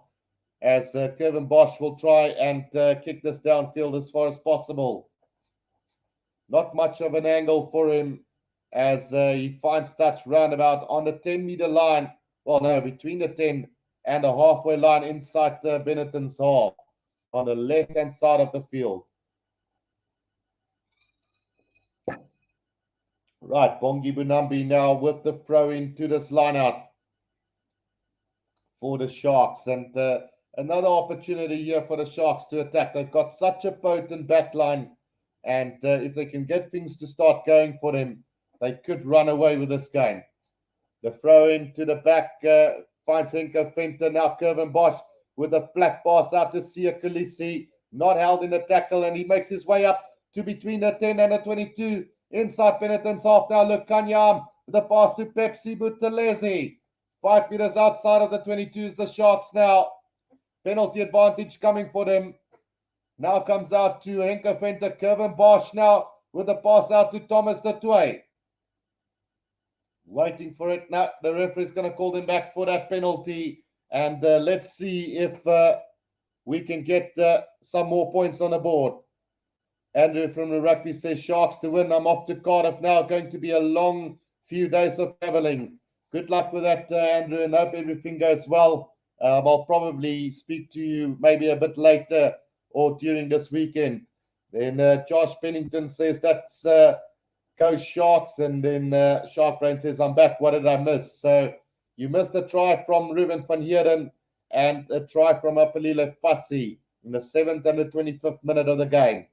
as Kevin Bosch will try and kick this downfield as far as possible. Not much of an angle for him, as he finds touch roundabout on the 10-meter line. Well, no, between the 10 and the halfway line inside Benetton's half on the left-hand side of the field. Right, Bongi Bunambi now with the throw into this lineout for the Sharks. And another opportunity here for the Sharks to attack. They've got such a potent back line. And if they can get things to start going for them, they could run away with this game. The throw into the back finds Henko Venter. Now Kevin Bosch with a flat pass out to Sia Khaleesi. Not held in the tackle, and he makes his way up to between the 10 and the 22. Inside Benetton's half now, look, Kanyam with a pass to Pepsi Buthelezi. 5 meters outside of the 22s, the Sharks now. Penalty advantage coming for them. Now comes out to Henko Venter. Kevin Bosch now with a pass out to Thomas Datway. Waiting for it now. The referee is going to call them back for that penalty. And let's see if we can get some more points on the board. Andrew from the rugby says, Sharks to win. I'm off to Cardiff now. Going to be a long few days of traveling. Good luck with that, Andrew, and hope everything goes well. I'll probably speak to you maybe a bit later or during this weekend. Then Josh Pennington says, that's go Sharks. And then Shark Brain says, I'm back. What did I miss? So you missed a try from Ruben van Heerden and a try from Apelile Fassi in the 7th and the 25th minute of the game.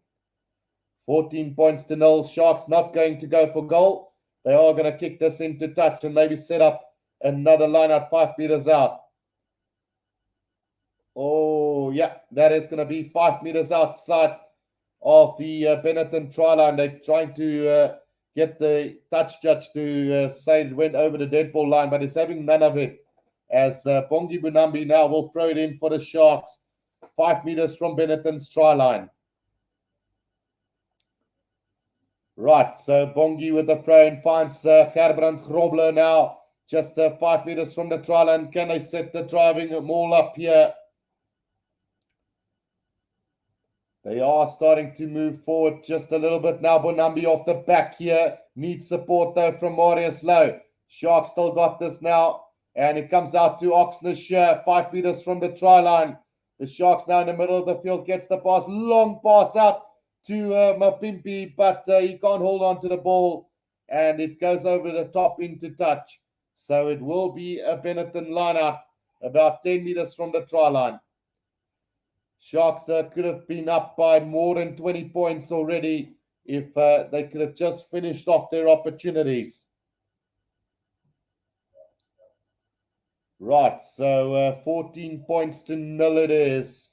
14 points to 0. Sharks not going to go for goal. They are going to kick this into touch and maybe set up another line out 5 meters out. Oh, yeah, that is going to be 5 meters outside of the Benetton try line. They're trying to get the touch judge to say it went over the dead ball line, but he's having none of it, as Bongi Bunambi now will throw it in for the Sharks. 5 meters from Benetton's try line. Right, so Bongi with the throw in finds Gerbrand Grobler now, just 5 meters from the try line. Can they set the driving maul up here? They are starting to move forward just a little bit now. Bonambi off the back here. Needs support though from Marius Lowe. Sharks still got this now. And it comes out to Oxnard, 5 meters from the try line. The Sharks now in the middle of the field. Gets the pass. Long pass out to Mapimpi. But he can't hold on to the ball. And it goes over the top into touch. So it will be a Benetton lineout about 10 meters from the try line. Sharks could have been up by more than 20 points already if they could have just finished off their opportunities. Right, so 14 points to 0 it is.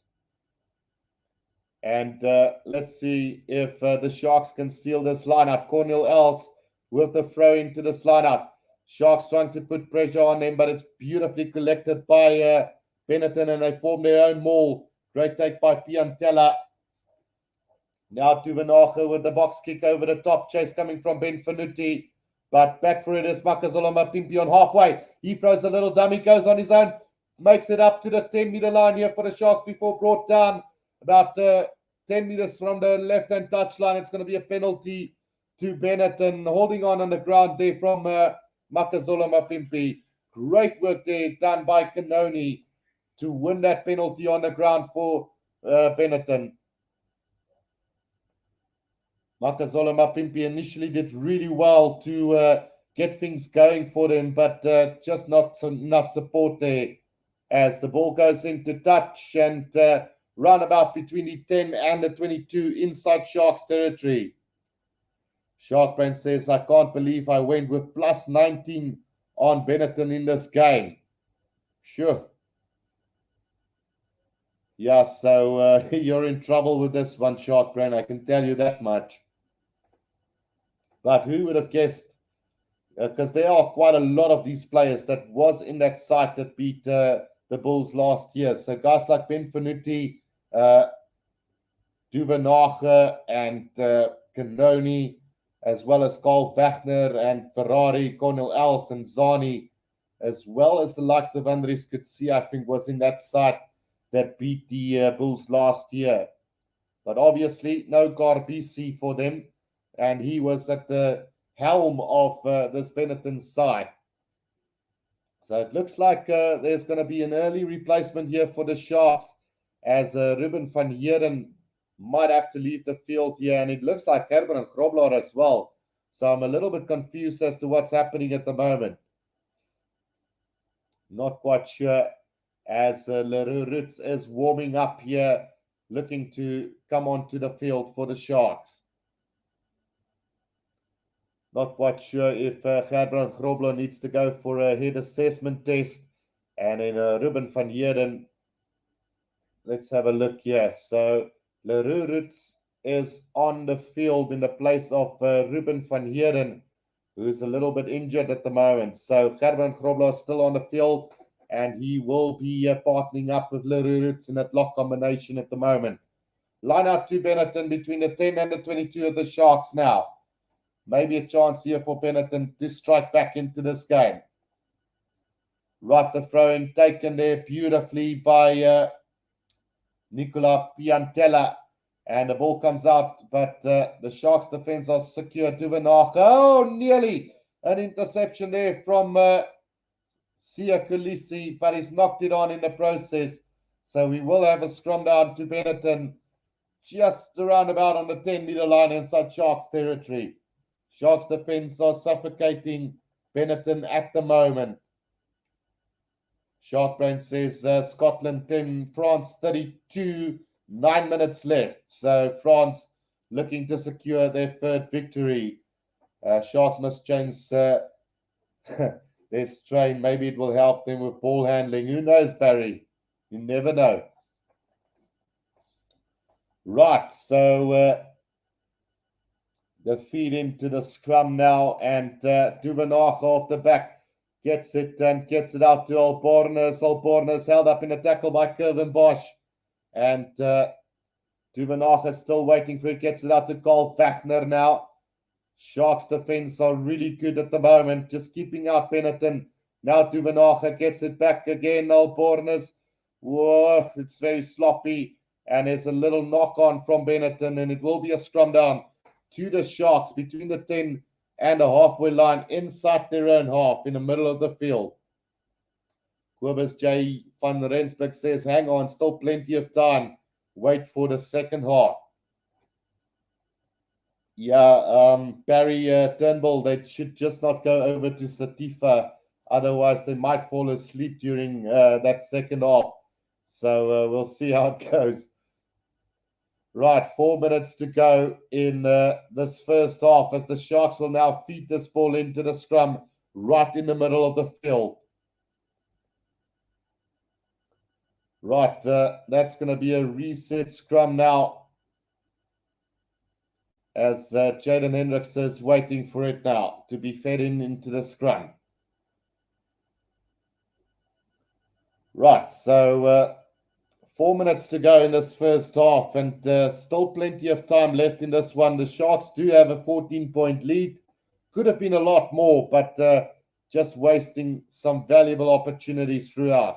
And let's see if the Sharks can steal this lineup. Cornel Els with the throw into this lineup. Sharks trying to put pressure on them, but it's beautifully collected by Benetton, and they form their own maul. Great take by Piantella. Now to Vanache with the box kick over the top. Chase coming from Benvenuti. But back for it is Makazolo Mapimpi on halfway. He throws a little dummy, goes on his own. Makes it up to the 10-meter line here for the Sharks before brought down about 10 meters from the left-hand touchline. It's going to be a penalty to Benetton. Holding on the ground there from Makazolo Mapimpi. Great work there done by Kanoni to win that penalty on the ground for Benetton. Makazola Mapimpi initially did really well to get things going for them, but just not enough support there as the ball goes into touch and run about between the 10 and the 22 inside Sharks territory. Sharkbrain says, I can't believe I went with plus 19 on Benetton in this game. Sure. Yeah, so you're in trouble with this one, Sharkbrain. I can tell you that much. But who would have guessed? Because there are quite a lot of these players that was in that side that beat the Bulls last year. So guys like Ben Fanuti, Duvenage, and Canoni, as well as Carl Wagner and Ferrari, Cornel Els and Zani, as well as the likes of Andries Kutsi, I think, was in that side that beat the Bulls last year. But obviously, no Garbisi for them, and he was at the helm of this Benetton side. So it looks like there's going to be an early replacement here for the Sharks, as Ruben van Heerden might have to leave the field here, and it looks like Herman Grobler as well. So I'm a little bit confused as to what's happening at the moment. Not quite sure, as Leroux Roots is warming up here, looking to come onto the field for the Sharks. Not quite sure if Gerbrand Grobler needs to go for a head assessment test. And then Ruben van Heerden, let's have a look here. So Leroux Roots is on the field in the place of Ruben van Heerden, who is a little bit injured at the moment. So Gerbrand Grobler is still on the field, and he will be partnering up with Leroux Roots in that lock combination at the moment. Line out to Benetton between the 10 and the 22 of the Sharks now. Maybe a chance here for Benetton to strike back into this game. Right, the throw-in taken there beautifully by Nicola Piantella. And the ball comes out, but the Sharks defense are secure. Duvenage. Oh, nearly an interception there from Sia Kulisi, but he's knocked it on in the process. So we will have a scrum down to Benetton just around about on the 10-meter line inside Sharks territory. Sharks defense are suffocating Benetton at the moment. Sharkbrain says Scotland 10, France 32, 9 minutes left. So France looking to secure their third victory. Sharks must change their strain. Maybe it will help them with ball handling. Who knows, Barry? You never know. Right, so the feed into the scrum now, and Duvenage off the back gets it and gets it out to Albornoz. Albornoz held up in a tackle by Kevin Bosch, and Duvenage is still waiting for it. Gets it out to Carl Wagner now. Sharks defense are really good at the moment, just keeping out Benetton. Now Duvenage gets it back again. Albornoz, whoa, it's very sloppy, and there's a little knock on from Benetton, and it will be a scrum down to the Sharks between the 10 and the halfway line inside their own half in the middle of the field. Kobus J. van Rensburg says, hang on, still plenty of time. Wait for the second half. Yeah, Barry Turnbull, they should just not go over to Satifa. Otherwise, they might fall asleep during that second half. So we'll see how it goes. Right, 4 minutes to go in this first half, as the Sharks will now feed this ball into the scrum right in the middle of the field. Right, that's going to be a reset scrum now, as Jaden Hendricks is waiting for it now to be fed into the scrum. Right, so 4 minutes to go in this first half, and still plenty of time left in this one. The Sharks do have a 14-point lead. Could have been a lot more, but just wasting some valuable opportunities throughout.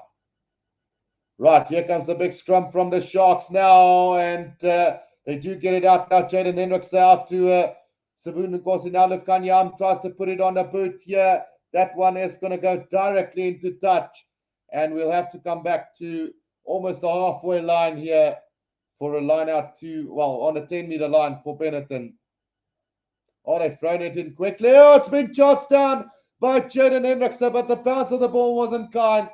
Right, here comes a big scrum from the Sharks now, and they do get it out now. Jaden Hendricks out to Sabun Nkosi. Now Lukanyam tries to put it on the boot here. That one is going to go directly into touch, and we'll have to come back to almost the halfway line here for a line out to, well, on a 10-meter line for Benetton. Oh, they've thrown it in quickly. Oh, it's been charged down by Jaden Hendrickson, but the bounce of the ball wasn't kind.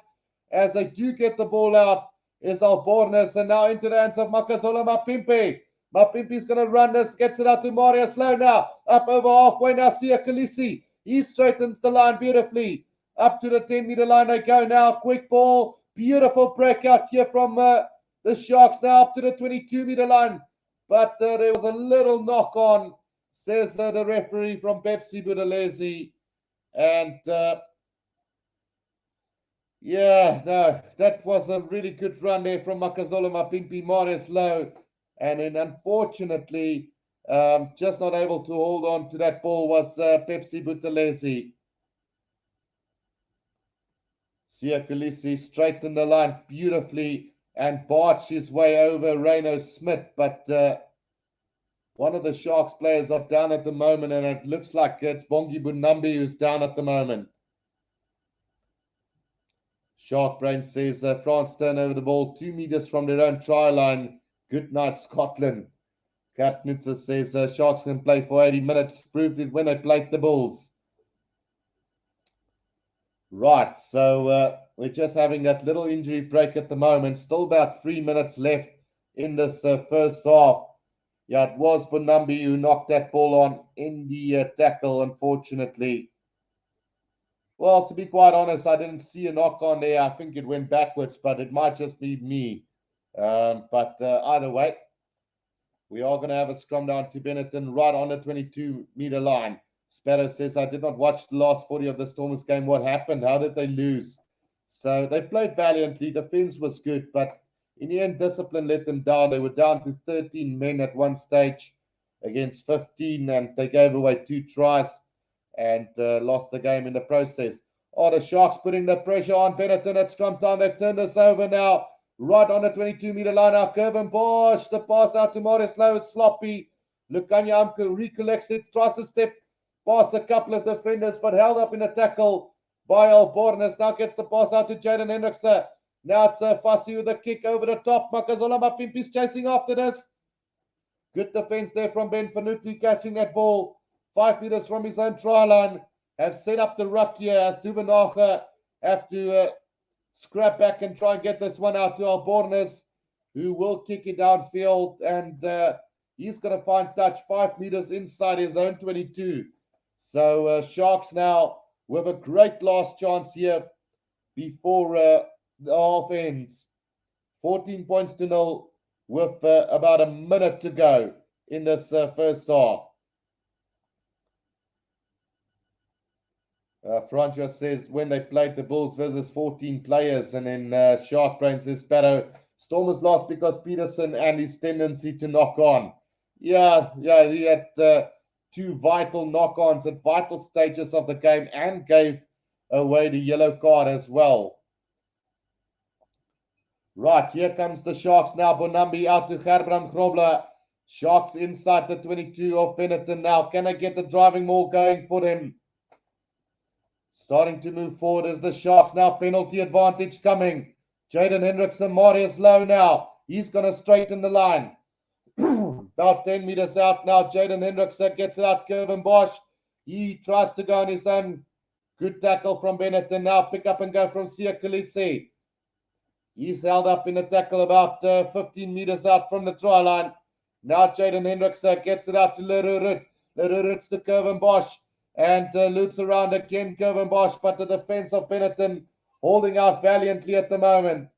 As they do get the ball out, is Albornoz, and now into the hands of Makazola Mapimpi. Mapimpi's going to run this, gets it out to Marius Low now. Up over halfway now, Sia Khaleesi. He straightens the line beautifully. Up to the 10-meter line they go now. Quick ball. Beautiful breakout here from the Sharks now up to the 22-meter line. But there was a little knock on, says the referee from Pepsi Buthelezi. And yeah, no, that was a really good run there from Makazola Mapimpi, Marius Low. And then unfortunately, just not able to hold on to that ball was Pepsi Buthelezi. Sia Khaleesi straightened the line beautifully and barged his way over Reno Smith. But one of the Sharks players are down at the moment, and it looks like it's Bongi Bunambi who's down at the moment. Shark Brain says France turn over the ball 2 meters from their own try line. Good night, Scotland. Kat Nutzer says Sharks can play for 80 minutes. Proved it when they played the Bulls. Right, so we're just having that little injury break at the moment. Still about 3 minutes left in this first half. Yeah, it was Bunambi who knocked that ball on in the tackle, unfortunately. Well, to be quite honest, I didn't see a knock on there. I think it went backwards, but it might just be me. But either way, we are going to have a scrum down to Benetton right on the 22-meter line. Sparrow says, I did not watch the last 40 of the Stormers game. What happened? How did they lose? So they played valiantly. Defense was good, but in the end, discipline let them down. They were down to 13 men at one stage against 15, and they gave away 2 tries and lost the game in the process. Oh, the Sharks putting the pressure on Benetton at scrum time. They've turned this over now. Right on the 22-meter line now. Curvin Bosch, the pass out to Marius Low is sloppy. Lukanya Amke recollects it, tries to step past a couple of defenders, but held up in a tackle by Albornoz. Now gets the pass out to Jaden Hendrickson. Now it's Fassi with a kick over the top. Makazola Mapimpi's chasing after this. Good defense there from Ben Fanuti catching that ball 5 meters from his own try line. Have set up the ruck here as Duvenacher have to scrap back and try and get this one out to Albornoz, who will kick it downfield, and he's going to find touch 5 meters inside his own 22. So Sharks now with a great last chance here before the half ends. 14 points to 0 with about a minute to go in this first half. Francois says when they played the Bulls versus 14 players, and then Shark Brain says Sparrow, Stormers lost because Peterson and his tendency to knock on. Yeah, he had 2 vital knock-ons at vital stages of the game and gave away the yellow card as well. Right, here comes the Sharks now. Bunambi out to Gerbrand Grobler. Sharks inside the 22 of Benetton now. Can I get the driving maul going for them? Starting to move forward as the Sharks now. Penalty advantage coming. Jaden Hendrickson, Marius Low now. He's going to straighten the line. About 10 meters out now. Jaden Hendrickson gets it out. Curvin Bosch. He tries to go on his own. Good tackle from Benetton now. Pick up and go from Sia Khaleesi. He's held up in the tackle about 15 meters out from the try line. Now Jaden Hendrickson gets it out to Lerurut. Lerurut's to Curvin Bosch. And loops around again, Curvin Bosch, but the defense of Benetton holding out valiantly at the moment.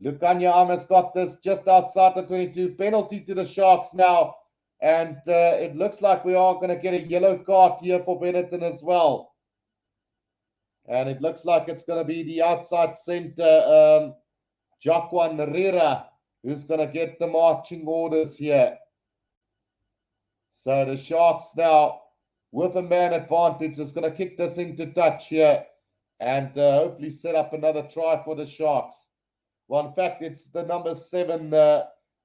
Lukanya Ames got this just outside the 22. Penalty to the Sharks now. And it looks like we are going to get a yellow card here for Benetton as well. And it looks like it's going to be the outside center, Jacquan Herrera, who's going to get the marching orders here. So the Sharks now, with a man advantage, is going to kick this into touch here and hopefully set up another try for the Sharks. Well, in fact, it's the number 7,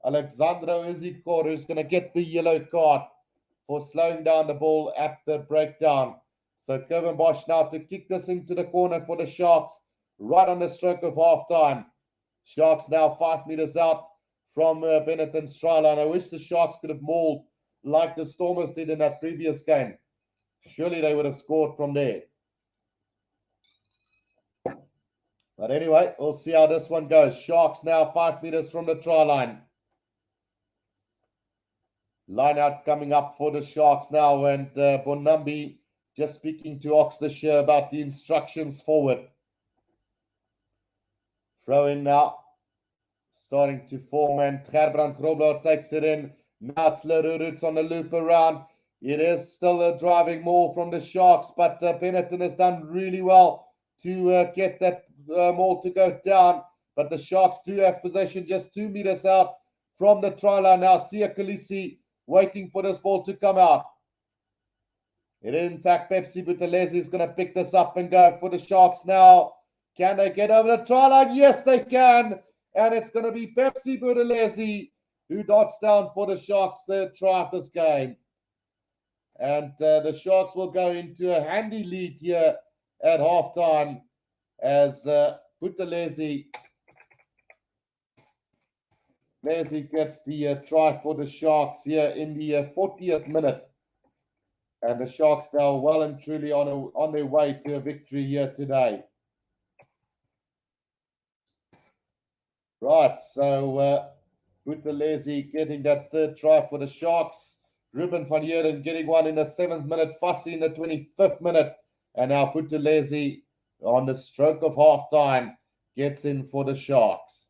Alexandro Izikor, who's going to get the yellow card for slowing down the ball at the breakdown. So Curvin Bosch now to kick this into the corner for the Sharks right on the stroke of halftime. Sharks now 5 meters out from Benetton's try line. I wish the Sharks could have mauled like the Stormers did in that previous game. Surely they would have scored from there. But anyway, we'll see how this one goes. Sharks now 5 meters from the try line. Line out coming up for the Sharks now, and Bonambi just speaking to Oxfordshire about the instructions forward. Throwing now, starting to form, and Gerbrand Grobler takes it in. Now it's Leroux on the loop around. It is still driving more from the Sharks, but Benetton has done really well to get that maul to go down. But the Sharks do have possession just 2 meters out from the try line now. Sia Khaleesi waiting for this ball to come out. It is, in fact, Pepsi Buthelezi is going to pick this up and go for the Sharks now. Can they get over the try line? Yes, they can. And it's going to be Pepsi Buthelezi who dots down for the Sharks' third try of this game. And the Sharks will go into a handy lead here at halftime as Buthelezi gets the try for the Sharks here in the 40th minute. And the Sharks now well and truly on their way to a victory here today. Right, so Buthelezi getting that third try for the Sharks. Ruben van Heerden getting one in the 7th minute. Fussy in the 25th minute. And now Buthelezi on the stroke of halftime gets in for the Sharks.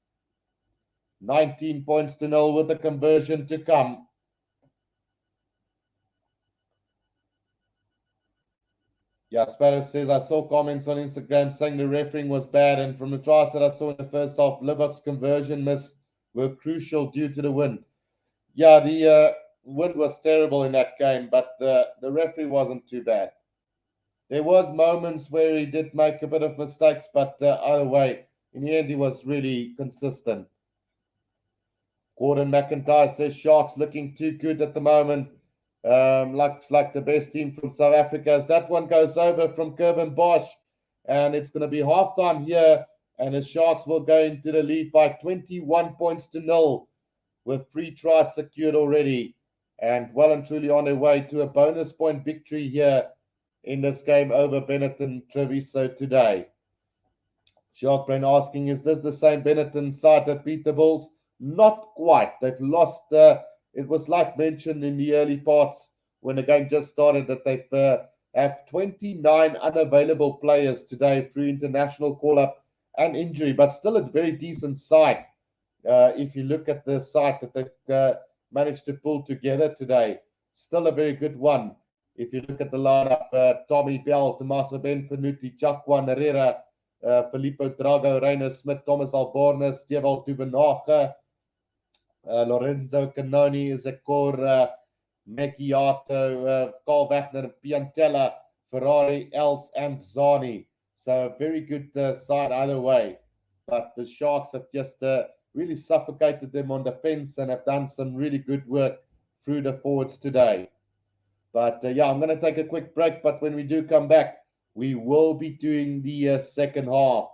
19 points to 0 with the conversion to come. Yeah, Sparrow says, I saw comments on Instagram saying the refereeing was bad, and from the tries that I saw in the first half, Liverpool's conversion miss were crucial due to the wind. Yeah, the wind was terrible in that game, but the referee wasn't too bad. There was moments where he did make a bit of mistakes, but either way, in the end, he was really consistent. Gordon McIntyre says Sharks looking too good at the moment. Looks like the best team from South Africa. As that one goes over from Kervin Bosch, and it's going to be halftime here, and the Sharks will go into the lead by 21 points to 0 with 3 tries secured already, and well and truly on their way to a bonus point victory here in this game over Benetton Treviso today. Sharkbrain asking, is this the same Benetton side that beat the Bulls? Not quite. They've lost. It was like mentioned in the early parts when the game just started that they've have 29 unavailable players today through international call-up and injury, but still a very decent side. If you look at the side that they've managed to pull together today, still a very good one. If you look at the lineup, Tommy Bell, Tommaso Benvenuti, Jacqueline Herrera, Filippo Drago, Reiner Smith, Thomas Albornes, Stewart Duvenage, Lorenzo Canoni, Zekor, Macchiato, Carl Wagner, Piantella, Ferrari, Els, and Zani. So a very good side either way. But the Sharks have just really suffocated them on defense and have done some really good work through the forwards today. But yeah, I'm going to take a quick break. But when we do come back, we will be doing the second half.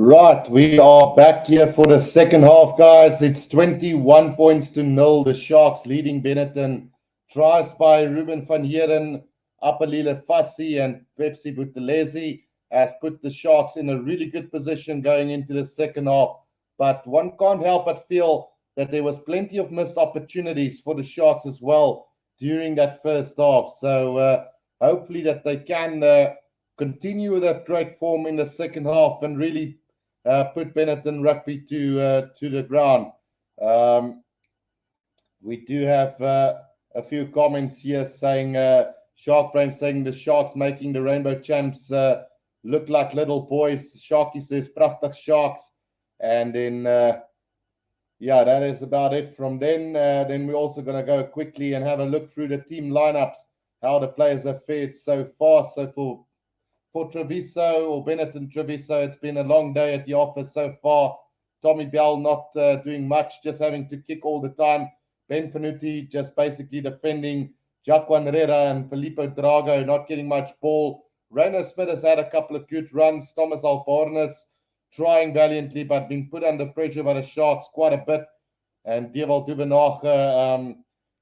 Right, we are back here for the second half, guys. It's 21 points to 0. The Sharks leading Benetton. Tries by Ruben van Heeren, Apalile Fassi, and Pepsi Buthelezi has put the Sharks in a really good position going into the second half. But one can't help but feel that there was plenty of missed opportunities for the Sharks as well during that first half. So hopefully that they can continue with that great form in the second half and really put Benetton Rugby to the ground. We do have a few comments here saying, Shark Brain saying the Sharks making the Rainbow Champs look like little boys. Sharky says, prachtig Sharks. And then, yeah, that is about it from then. Then we're also going to go quickly and have a look through the team lineups, how the players have fared so far. So for Treviso or Benetton Treviso, it's been a long day at the office so far. Tommy Bell not doing much, just having to kick all the time. Ben Fanuti just basically defending. Jacquan Herrera and Filippo Drago not getting much ball. Rainer Smith has had a couple of good runs. Thomas Albornes trying valiantly, but being put under pressure by the Sharks quite a bit. And Dewald Duvenage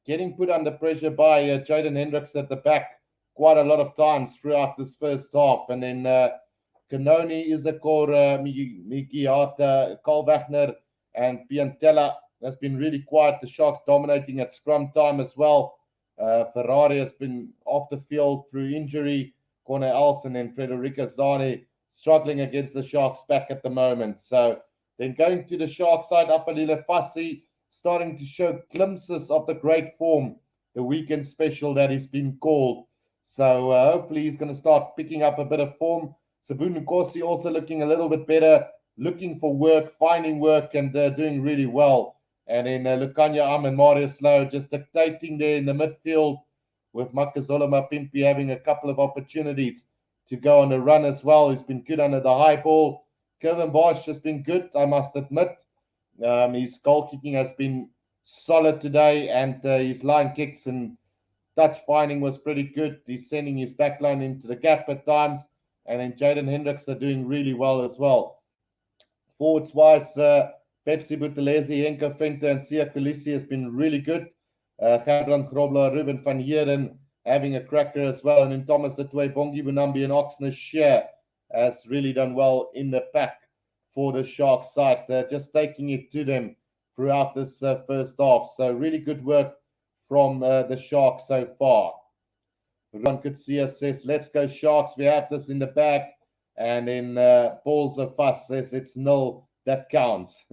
getting put under pressure by Jaden Hendricks at the back quite a lot of times throughout this first half. And then Kanoni, Isakor, Mikiata, Carl Wagner, and Piantella has been really quiet. The Sharks dominating at scrum time as well. Ferrari has been off the field through injury. Corne Elson and Frederica Zane struggling against the Sharks back at the moment. So then going to the Sharks side, Apalile Fassi starting to show glimpses of the great form, the weekend special that has been called. So hopefully he's going to start picking up a bit of form. Sabun Nkosi also looking a little bit better, looking for work, finding work, and doing really well. And then Lukanya Am and Marius Lowe just dictating there in the midfield, with Makazola Mapimpi having a couple of opportunities to go on a run as well. He's been good under the high ball. Kevin Bosch has been good, I must admit. His goal kicking has been solid today, and his line kicks and touch finding was pretty good. He's sending his backline into the gap at times. And then Jaden Hendricks are doing really well as well. Forwards-wise, Pepsi Buthelezi, Henko Venter, and Sia Kulisi has been really good. Gerbrand Grobler, Ruben van Heeren having a cracker as well. And then Thomas de Toey, Bongi Bunambi, and Oxner Shear has really done well in the pack for the Sharks side, just taking it to them throughout this first half. So really good work from the Sharks so far. Ron Kutsia says, let's go Sharks. We have this in the bag. And then Balls of Fuss says it's 0 that counts.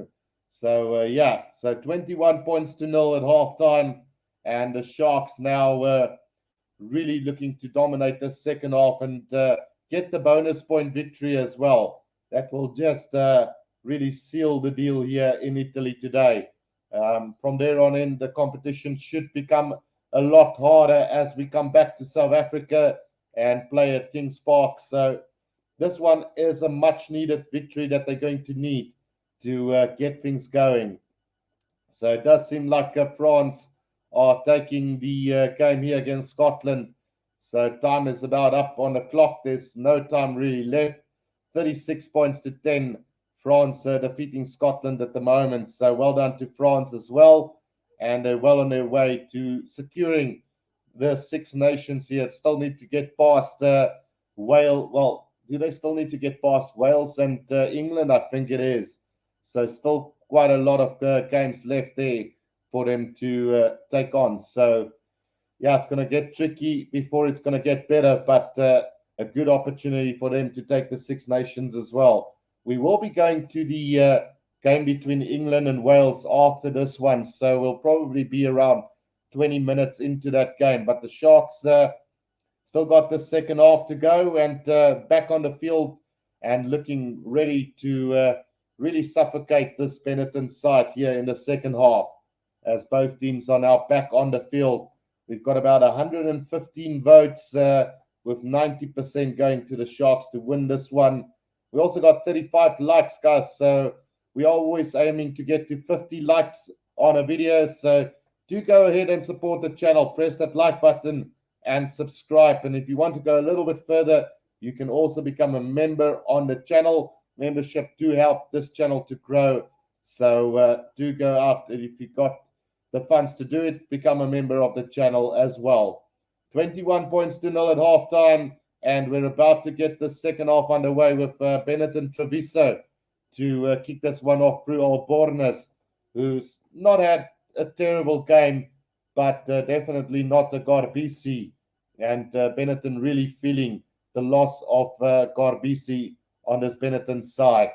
So, yeah, so 21 points to 0 at halftime. And the Sharks now really looking to dominate the second half and get the bonus point victory as well. That will just really seal the deal here in Italy today. From there on in, the competition should become a lot harder as we come back to South Africa and play at Kings Park. So this one is a much-needed victory that they're going to need to get things going. So it does seem like France are taking the game here against Scotland. So time is about up on the clock. There's no time really left. 36 points to 10. France defeating Scotland at the moment. So well done to France as well. And they're well on their way to securing the Six Nations here. Still need to get past Wales. Well, do they still need to get past Wales and England? I think it is. So still quite a lot of games left there for them to take on. So, yeah, it's going to get tricky before it's going to get better, but a good opportunity for them to take the Six Nations as well. We will be going to the game between England and Wales after this one, so we'll probably be around 20 minutes into that game. But the Sharks still got the second half to go and back on the field and looking ready to really suffocate this Benetton side here in the second half, as both teams are now back on the field. We've got about 115 votes with 90% going to the Sharks to win this one. We also got 35 likes, guys, so we are always aiming to get to 50 likes on a video. So do go ahead and support the channel. Press that like button and subscribe. And if you want to go a little bit further, you can also become a member on the channel. membership to help this channel to grow. So do go out, and if you've got the funds to do it, become a member of the channel as well. 21 points to 0 at halftime, and we're about to get the second half underway with Benetton Treviso to kick this one off through Albornoz, who's not had a terrible game, but definitely not the Garbisi. And Benetton really feeling the loss of Garbisi on this Benetton side.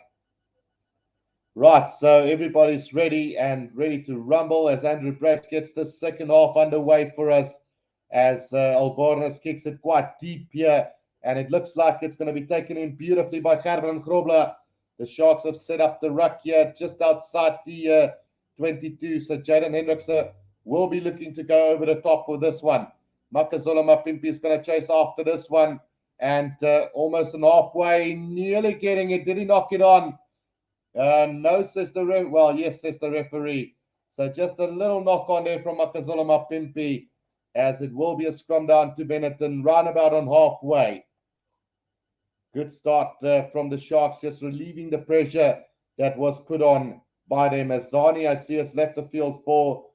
Right, so everybody's ready to rumble as Andrew Brass gets the second half underway for us, as Albornoz kicks it quite deep here, and it looks like it's going to be taken in beautifully by Gerben Grobler. The Sharks have set up the ruck here just outside the 22, so Jaden Hendrickse will be looking to go over the top with this one. Makazola Mapimpi is going to chase after this one, and almost an halfway, nearly getting it. Did he knock it on? No, says the referee. Well, yes, says the referee. So just a little knock on there from Makazola Mapimpi, as it will be a scrum down to Benetton, roundabout on halfway. Good start from the Sharks, just relieving the pressure that was put on by them. As Zani, I see, has left the field for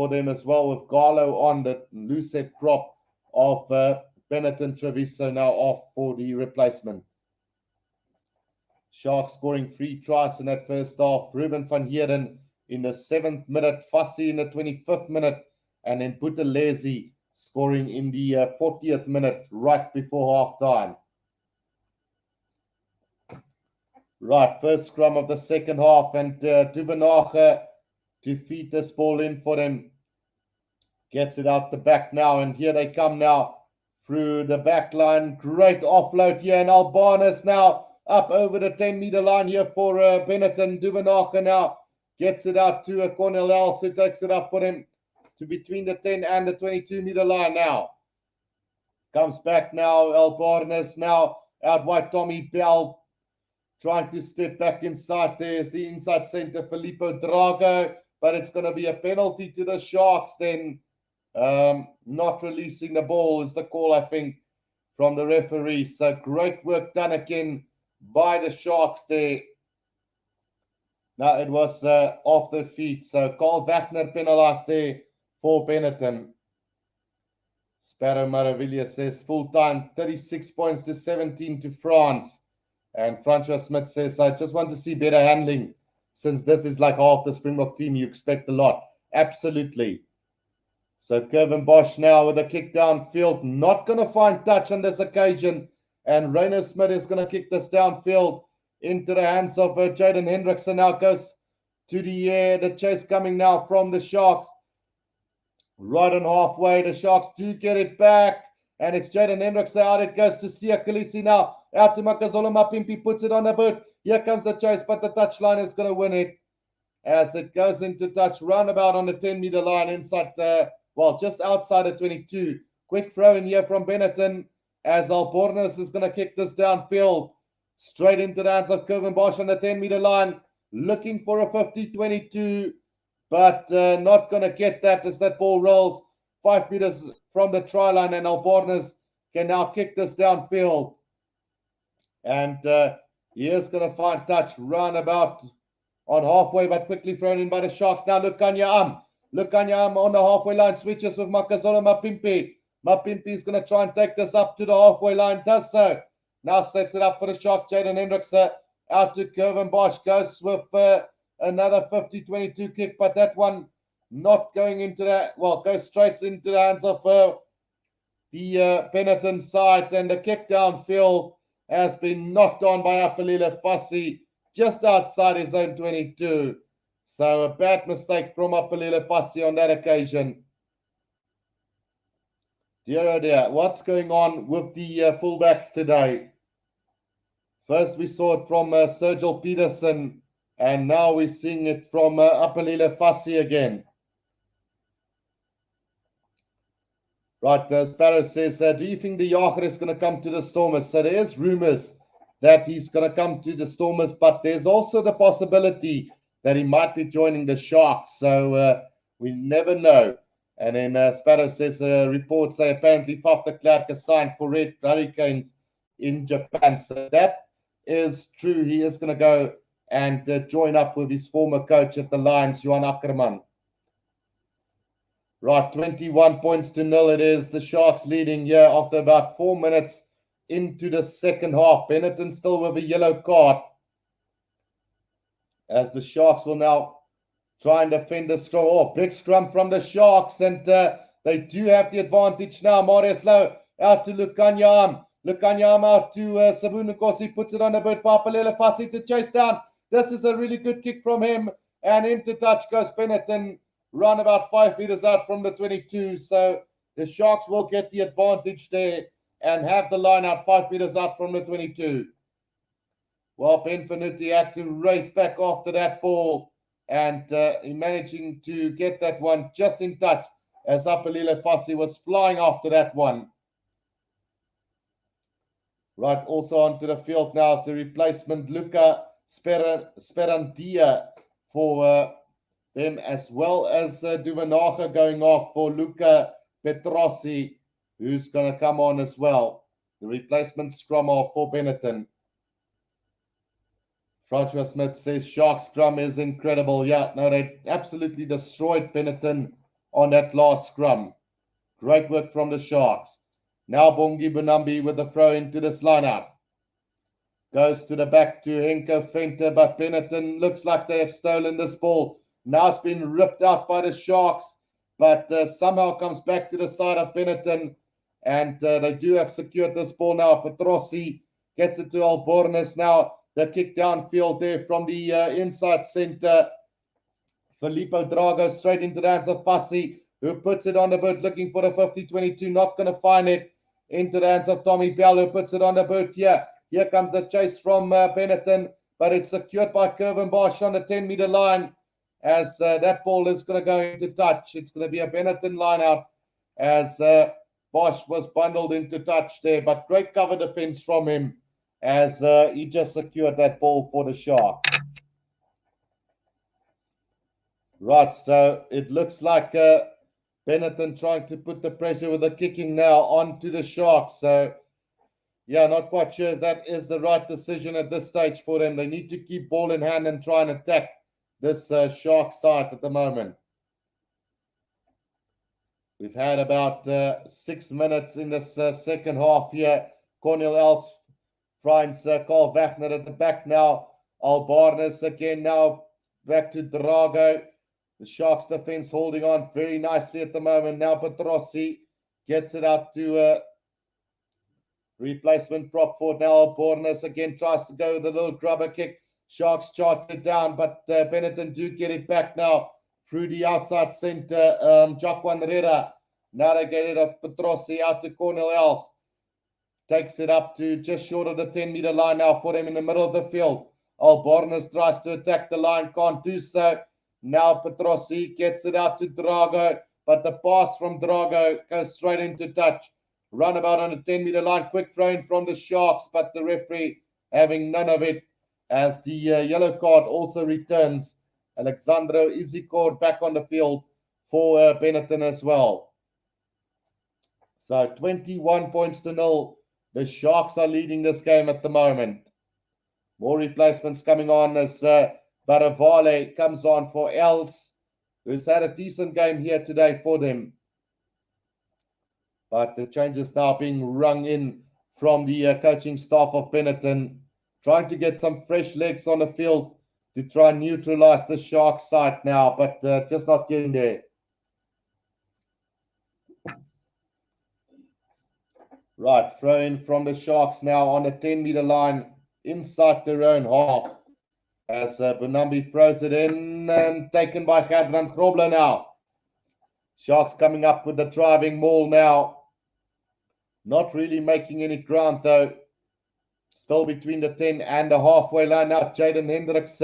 them as well, with Garlo on the loose head prop of Benetton Treviso now off for the replacement. Sharks scoring 3 tries in that first half. Ruben van Heerden in the 7th minute, Fassi in the 25th minute, and then Buthelezi scoring in the 40th minute, right before half-time. Right, first scrum of the second half, and Duvenage to feed this ball in for them. Gets it out the back now, and here they come now through the back line. Great offload here, and Albornoz now up over the 10-meter line here for Benetton. Duvenage now gets it out to Cornel Els, who takes it up for him to between the 10 and the 22-meter line now. Comes back now, Albornoz now out wide, Tommy Bell trying to step back inside. There's the inside center, Filippo Drago, but it's going to be a penalty to the Sharks then. Not releasing the ball is the call, I think, from the referee. So great work done again by the Sharks there. Now it was off the feet. So Carl Wagner penalized there for Benetton. Sparrow Maravilla says full time 36 points to 17 to France. And Francois Smith says, I just want to see better handling. Since this is like half the Springbok team, you expect a lot. Absolutely. So Kevin Bosch now with a kick downfield. Not going to find touch on this occasion. And Rainer Smith is going to kick this downfield into the hands of Jaden Hendrickse. Now goes to the air. The chase coming now from the Sharks. Right on halfway. The Sharks do get it back. And it's Jaden Hendrickse out. It goes to Sia Khaleesi now. Out to Makazola Mapimpi. Puts it on the boot. Here comes the chase. But the touchline is going to win it. As it goes into touch. Roundabout on the 10-meter line. Inside, just outside the 22. Quick throw in here from Benetton. As Albornoz is going to kick this downfield. Straight into the hands of Kevin Bosch on the 10-meter line. Looking for a 50-22. But not going to get that as that ball rolls 5 meters from the try line, and Albornoz can now kick this downfield. And he is going to find touch roundabout on halfway, but quickly thrown in by the Sharks. Now Lukanya on the halfway line, switches with Makazola Mapimpi. Mapimpi is going to try and take this up to the halfway line, does so. Now sets it up for the Sharks. Jaden Hendrickse out to Kevin Bosch, goes with another 50-22 kick, but that one not going into that, goes straight into the hands of the Benetton side, and the kick downfield has been knocked on by Apelile Fassi just outside his own 22. So a bad mistake from Apelile Fassi on that occasion. Dear oh dear, what's going on with the fullbacks today? First we saw it from Sergio Peterson, and now we're seeing it from Apelile Fassi again. Right, Sparrow says, do you think the Jager is going to come to the Stormers? So there's rumors that he's going to come to the Stormers, but there's also the possibility that he might be joining the Sharks. So we never know. And then Sparrow says, reports say apparently Faf de Klerk is signed for Red Hurricanes in Japan. So that is true, he is going to go and join up with his former coach at the Lions, Johan Ackerman. Right, 21 points to 0 it is. The Sharks leading here after about 4 minutes into the second half. Benetton still with a yellow card, as the Sharks will now try and defend the scrum. Oh, big scrum from the Sharks, and they do have the advantage now. Marius Low out to Lukanyam. Lukanyam out to Sabunukosi, puts it on the boot for Apalele Fassi to chase down. This is a really good kick from him, and into touch goes Benetton, run about 5 meters out from the 22. So the Sharks will get the advantage there and have the line out 5 meters out from the 22. Well, Benvenuti had to race back after that ball, and managing to get that one just in touch as Apalele Fassi was flying after that one. Right, also onto the field now is the replacement Luca Sperandia for them, as well as Duvenaga going off for Luca Petrossi, who's going to come on as well. The replacement scrum off for Benetton. Francois Smith says Shark scrum is incredible. Yeah, no, they absolutely destroyed Benetton on that last scrum. Great work from the Sharks. Now Bongi Bunambi with the throw into this lineup. Goes to the back to Henko Fenter, but Benetton looks like they have stolen this ball. Now it's been ripped out by the Sharks, but somehow comes back to the side of Benetton, and they do have secured this ball now. Petrossi gets it to Albornes now. The kick downfield there from the inside center. Filippo Drago straight into the hands of Fassi, who puts it on the boot looking for the 50-22. Not going to find it. Into the hands of Tommy Bell, who puts it on the boot here. Here comes the chase from Benetton, but it's secured by Kervin Bosch on the 10-meter line, as that ball is going to go into touch. It's going to be a Benetton line out, as Bosch was bundled into touch there, but great cover defense from him, as he just secured that ball for the Sharks. Right, so it looks like Benetton trying to put the pressure with the kicking now onto the Sharks. So, yeah, not quite sure if that is the right decision at this stage for them. They need to keep ball in hand and try and attack this Shark side at the moment. We've had about 6 minutes in this second half here. Cornel Els finds Carl Wagner at the back now. Albarnes again now back to Drago. The Sharks defense holding on very nicely at the moment. Now Petrossi gets it out to replacement prop for now. Albornes again tries to go with a little grubber kick. Sharks charge it down, but Benetton do get it back now through the outside center. Jaquan Herrera. Now they get it up. Petrossi out to Cornel Els. Takes it up to just short of the 10-meter line now for them in the middle of the field. Albornes tries to attack the line, can't do so. Now Petrossi gets it out to Drago, but the pass from Drago goes straight into touch. Runabout on the 10-meter line, quick throw in from the Sharks, but the referee having none of it, as the yellow card also returns. Alexandro Izikor back on the field for Benetton as well. So 21 points to 0. The Sharks are leading this game at the moment. More replacements coming on as Baravale comes on for Els, who's had a decent game here today for them. But the changes now being rung in from the coaching staff of Benetton, trying to get some fresh legs on the field to try and neutralize the Shark side now, but just not getting there. Right, throw in from the Sharks now on the 10-meter line inside their own half. As Bunambi throws it in and taken by Hadran Grobler now. Sharks coming up with the driving maul now. Not really making any ground though. Still between the 10 and the halfway line now. Jaden Hendricks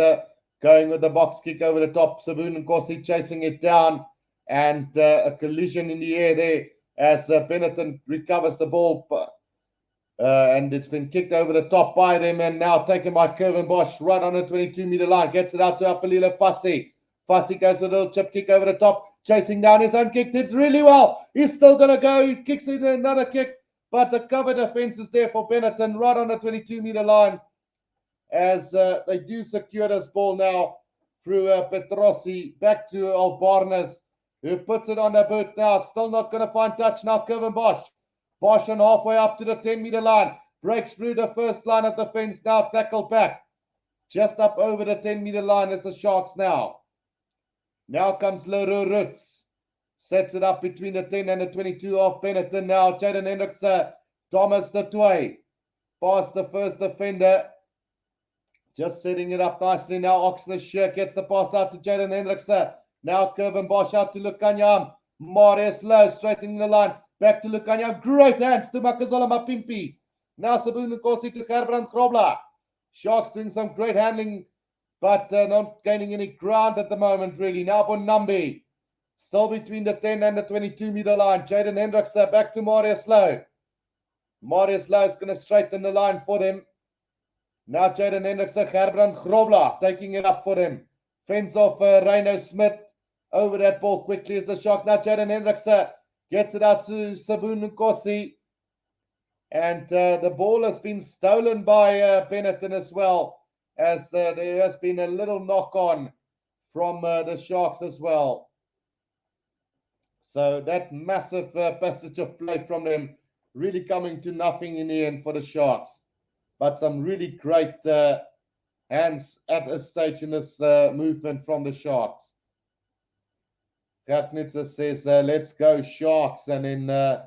going with the box kick over the top. Sabun Nkosi chasing it down. And a collision in the air there as Benetton recovers the ball. And it's been kicked over the top by them, and now taken by Kervin Bosch right on the 22-meter line. Gets it out to Apalele Fassi. Fassi goes a little chip kick over the top, chasing down his own kick. Did really well. He's still going to go. He kicks in another kick, but the cover defense is there for Benetton right on the 22-meter line. as they do secure this ball now through Petrossi back to Albarnes, who puts it on the boot now. Still not going to find touch now. Kevin Bosch. Bosch on halfway up to the 10-meter line. Breaks through the first line of defense now. Tackle back. Just up over the 10-meter line is the Sharks now. Now comes Leroux Roots. Sets it up between the 10 and the 22 of Benetton now. Jaden Hendricks, Thomas de Toy. Past the first defender. Just setting it up nicely now. Oxnard gets the pass out to Jaden Hendricks. Now Kevin Bosch out to Lukanyam. Marius Lowe straightening the line. Back to Lukanyam. Great hands to Makazola Mapimpi. Now Sabun Nkosi to Gerbrand Grobler. Sharks doing some great handling, but not gaining any ground at the moment, really. Now Bonambi. Still between the 10 and the 22-meter line. Jaden Hendricks back to Marius Lowe. Marius Lowe is going to straighten the line for them. Now Jaden Hendricks, Gerbrand Grobler taking it up for them. Fence off Reino Smith. Over that ball quickly is the Shark. Now Jaden Hendricks gets it out to Sabun Nkosi. And the ball has been stolen by Benetton as well, as there has been a little knock-on from the Sharks as well. So that massive passage of play from them really coming to nothing in the end for the Sharks. But some really great hands at this stage in this movement from the Sharks. Ratnitzer says, let's go Sharks. And then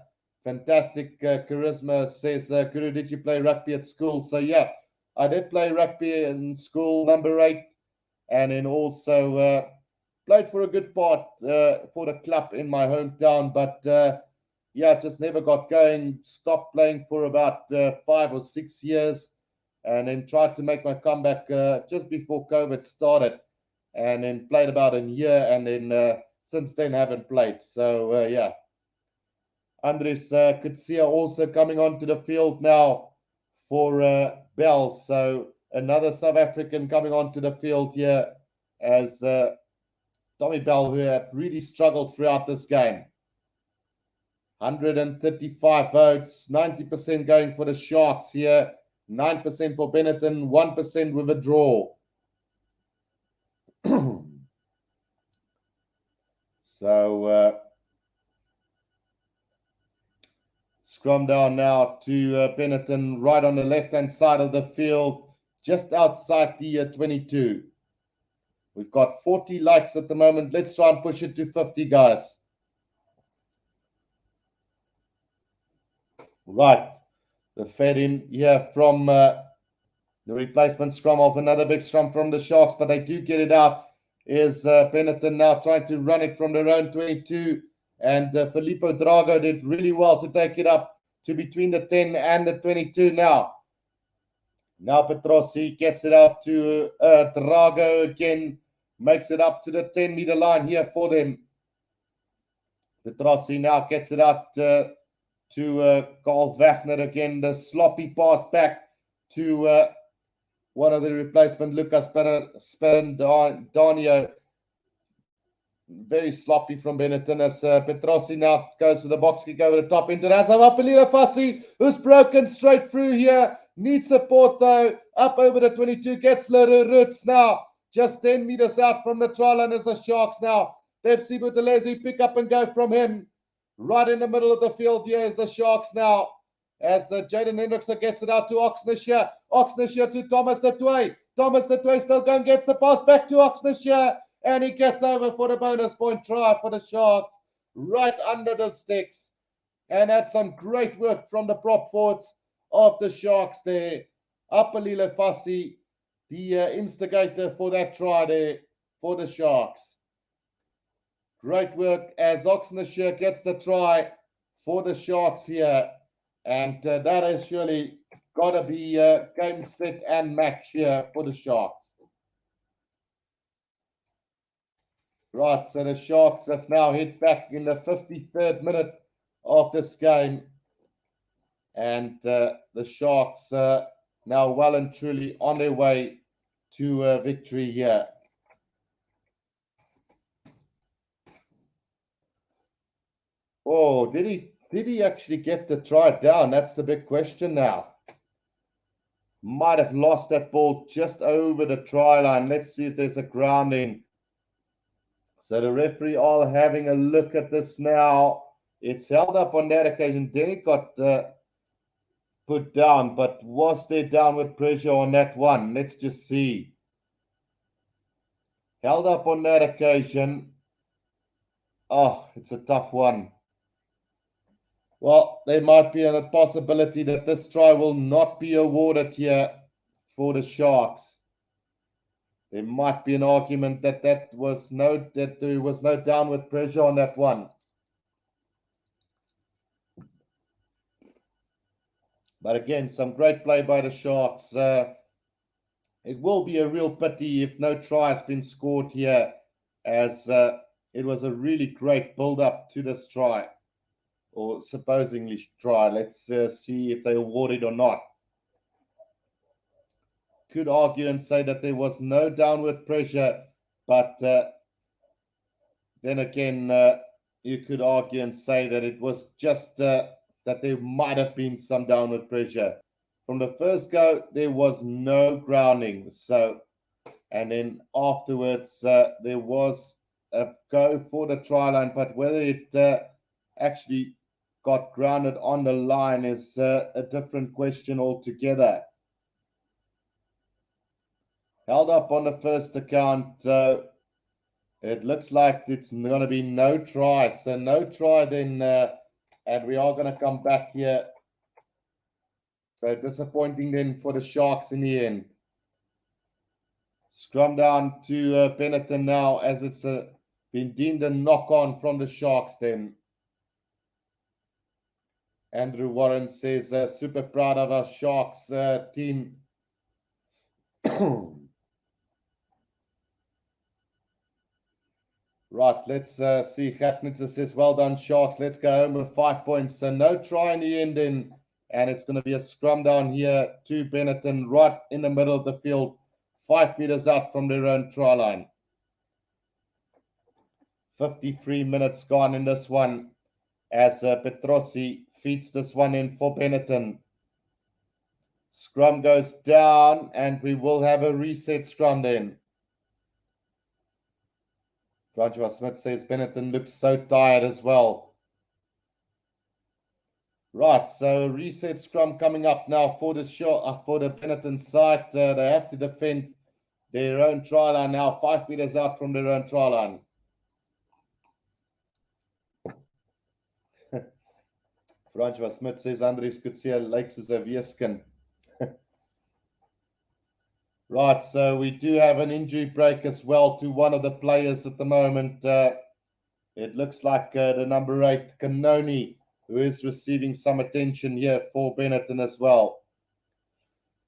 fantastic charisma says, Guru, did you play rugby at school? So yeah, I did play rugby in school, number 8. And then also played for a good part for the club in my hometown. But yeah, just never got going. Stopped playing for about 5 or 6 years. And then tried to make my comeback just before COVID started. And then played about a year. And then since then haven't played. So yeah. Andres Kutsia also coming onto the field now for Bell. So another South African coming onto the field here as Tommy Bell, who had really struggled throughout this game. 135 votes, 90% going for the Sharks here, 9% for Benetton, 1% with a draw. So Scrum down now to Benetton, right on the left-hand side of the field, just outside the 22. We've got 40 likes at the moment. Let's try and push it to 50, guys. Right. The fed in here from the replacement scrum of another big scrum from the Sharks, but they do get it out. Is Benetton now trying to run it from their own 22. And Filippo Drago did really well to take it up to between the 10 and the 22 now. Now Petrossi gets it out to Drago again. Makes it up to the 10-meter line here for them. Petrossi now gets it out to Carl Wagner again. The sloppy pass back to one of the replacement, Lucas Sperandonio. Very sloppy from Benetton as Petrossi now goes to the box kick over the top into the hands of Apelida Fassi, who's broken straight through here. Needs support though. Up over the 22, gets Leroux Roots now. Just 10 meters out from the try line is the Sharks now. Pepsi Butelezi pick up and go from him. Right in the middle of the field here is the Sharks now. As Jaden Hendricks gets it out to Oxnard. Oxnard to Thomas de Toy. Thomas de Toy still going, gets the pass back to Oxnard. And he gets over for the bonus point try for the Sharks. Right under the sticks. And that's some great work from the prop forwards of the Sharks there. Apelile Fassi, the instigator for that try there for the Sharks. Great work as Oxnard gets the try for the Sharks here. And that has surely got to be game, set, and match here for the Sharks. Right, so the Sharks have now hit back in the 53rd minute of this game. And the Sharks now well and truly on their way to victory here. Oh, did he actually get the try down? That's the big question now. might have lost that ball just over the try line. Let's see if there's a grounding. So the referee are having a look at this now. It's held up on that occasion. Then it got put down, but was there downward pressure on that one? Let's just see. Held up on that occasion. Oh, it's a tough one. Well, there might be a possibility that this try will not be awarded here for the Sharks. There might be an argument that there was no downward pressure on that one. But again, some great play by the Sharks. It will be a real pity if no try has been scored here, as it was a really great build-up to this try, or supposedly try. Let's see if they award it or not. Could argue and say that there was no downward pressure, but then again, you could argue and say that it was just that there might have been some downward pressure. From the first go, there was no grounding. So, and then afterwards, there was a go for the try line, but whether it actually got grounded on the line is a different question altogether. Held up on the first account. It looks like it's going to be no try. So no try then, and we are going to come back here. So disappointing then for the Sharks in the end. Scrum down to Benetton now, as it's been deemed a knock-on from the Sharks then. Andrew Warren says, super proud of our Sharks team. Right, let's see. Gatnitzer says, well done, Sharks. Let's go home with 5 points. So no try in the end then. And it's going to be a scrum down here to Benetton, right in the middle of the field, 5 meters out from their own try line. 53 minutes gone in this one, as Petrossi feeds this one in for Benetton. Scrum goes down, and we will have a reset scrum then. Francois Smith says Benetton looks so tired as well. Right, so reset scrum coming up now for the Benetton side. They have to defend their own try line now, 5 meters out from their own try line. Francois Smith says Andries could see a Lakes is a weeskin. Right, so we do have an injury break as well to one of the players at the moment. It looks like the number 8, Kanoni, who is receiving some attention here for Benetton as well.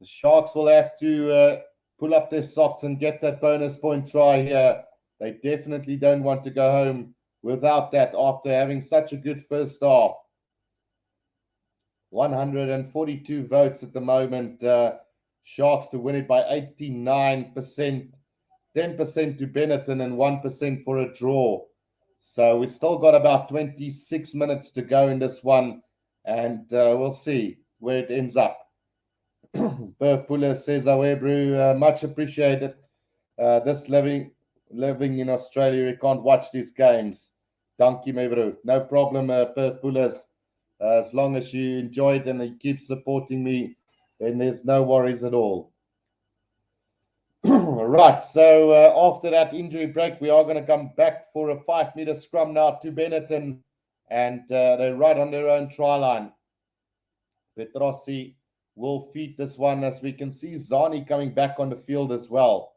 The Sharks will have to pull up their socks and get that bonus point try here. They definitely don't want to go home without that after having such a good first half. 142 votes at the moment. Sharks to win it by 89%, 10% to Benetton and 1% for a draw. So we've still got about 26 minutes to go in this one, and we'll see where it ends up. Berth Puller says, Awebru, much appreciated. This living in Australia, we can't watch these games. Dankie, my bro. No problem, Berth Pullers. As long as you enjoy it and you keep supporting me, then there's no worries at all. Right, so after that injury break, we are going to come back for a 5 meter scrum now to Benetton, and they're right on their own try line. Petrossi will feed this one, as we can see Zani coming back on the field as well.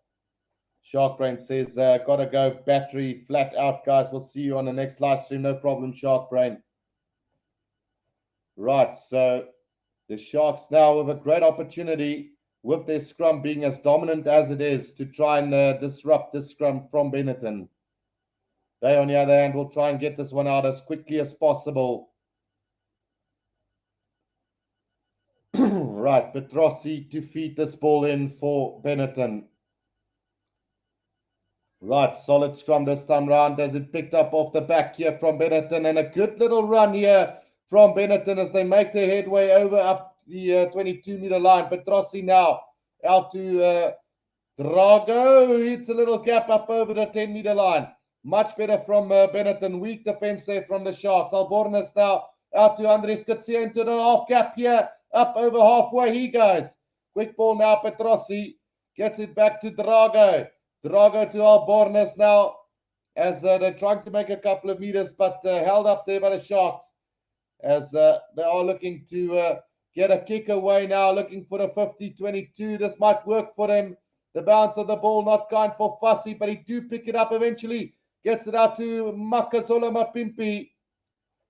Sharkbrain says, gotta go battery flat out, guys. We'll see you on the next live stream. No problem, Sharkbrain. Right, so the Sharks now with a great opportunity, with their scrum being as dominant as it is, to try and disrupt this scrum from Benetton. They, on the other hand, will try and get this one out as quickly as possible. Right, Petrossi to feed this ball in for Benetton. Right, solid scrum this time round as it picked up off the back here from Benetton, and a good little run here from Benetton as they make their headway over up the 22-meter line. Petrossi now out to Drago. Hits a little gap up over the 10-meter line. Much better from Benetton. Weak defense there from the Sharks. Albornoz now out to Andres Kutsia into the half gap here. Up over halfway he goes. Quick ball now, Petrossi. Gets it back to Drago. Drago to Albornoz now as they're trying to make a couple of meters, but held up there by the Sharks as they are looking to get a kick away now, looking for the 50-22. This might work for them. The bounce of the ball not kind for Fussy, but he do pick it up eventually. Gets it out to Makasola Mapimpi.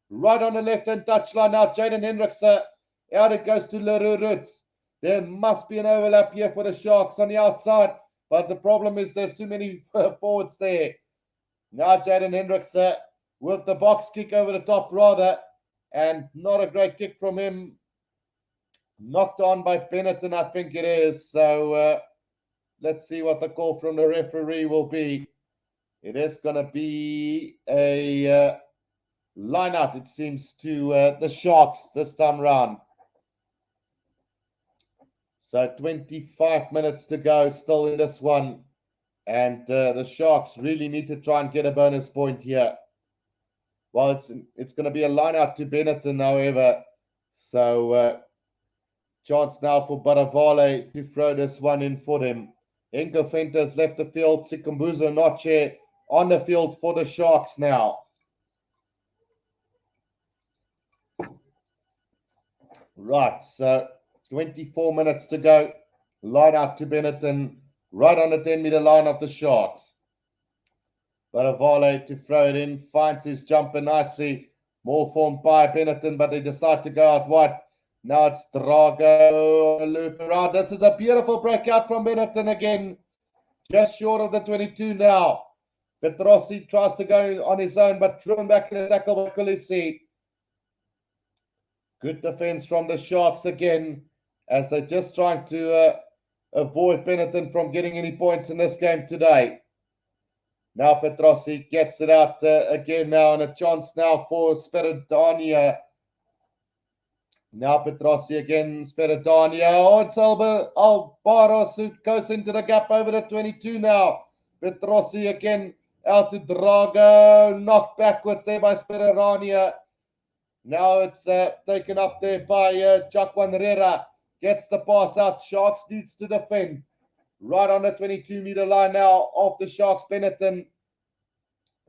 Right on the left-hand touchline now, Jaden Hendrickse. Out it goes to Leroux Roots. There must be an overlap here for the Sharks on the outside, but the problem is there's too many forwards there. Now Jaden Hendrickse with the box kick over the top rather, and not a great kick from him. Knocked on by Benetton, I think it is. So let's see what the call from the referee will be. It is going to be a line out, it seems, to the Sharks this time round. So 25 minutes to go still in this one. And the Sharks really need to try and get a bonus point here. Well, it's going to be a line out to Benetton, however. So chance now for Baravale to throw this one in for them. Enko Fentas left the field. Sikumbuzo Noche on the field for the Sharks now. Right, so 24 minutes to go. Line out to Benetton. Right on the 10-meter line of the Sharks. Baravale to throw it in. Finds his jumper nicely. More formed by Benetton, but they decide to go out wide. Now it's Drago on a loop around. This is a beautiful breakout from Benetton again. Just short of the 22 now. Petrossi tries to go on his own, but driven back in the tackle by Kulisi. Good defense from the Sharks again, as they're just trying to avoid Benetton from getting any points in this game today. Now Petrossi gets it out again now, and a chance now for Spiridania. Now Petrossi again, Spiridania. Oh, it's Albaros who goes into the gap over the 22 now. Petrossi again out to Drago. Knocked backwards there by Spiridania. Now it's taken up there by Jacquan Herrera. Gets the pass out. Sharks needs to defend. Right on the 22-meter line now of the Sharks, Benetton.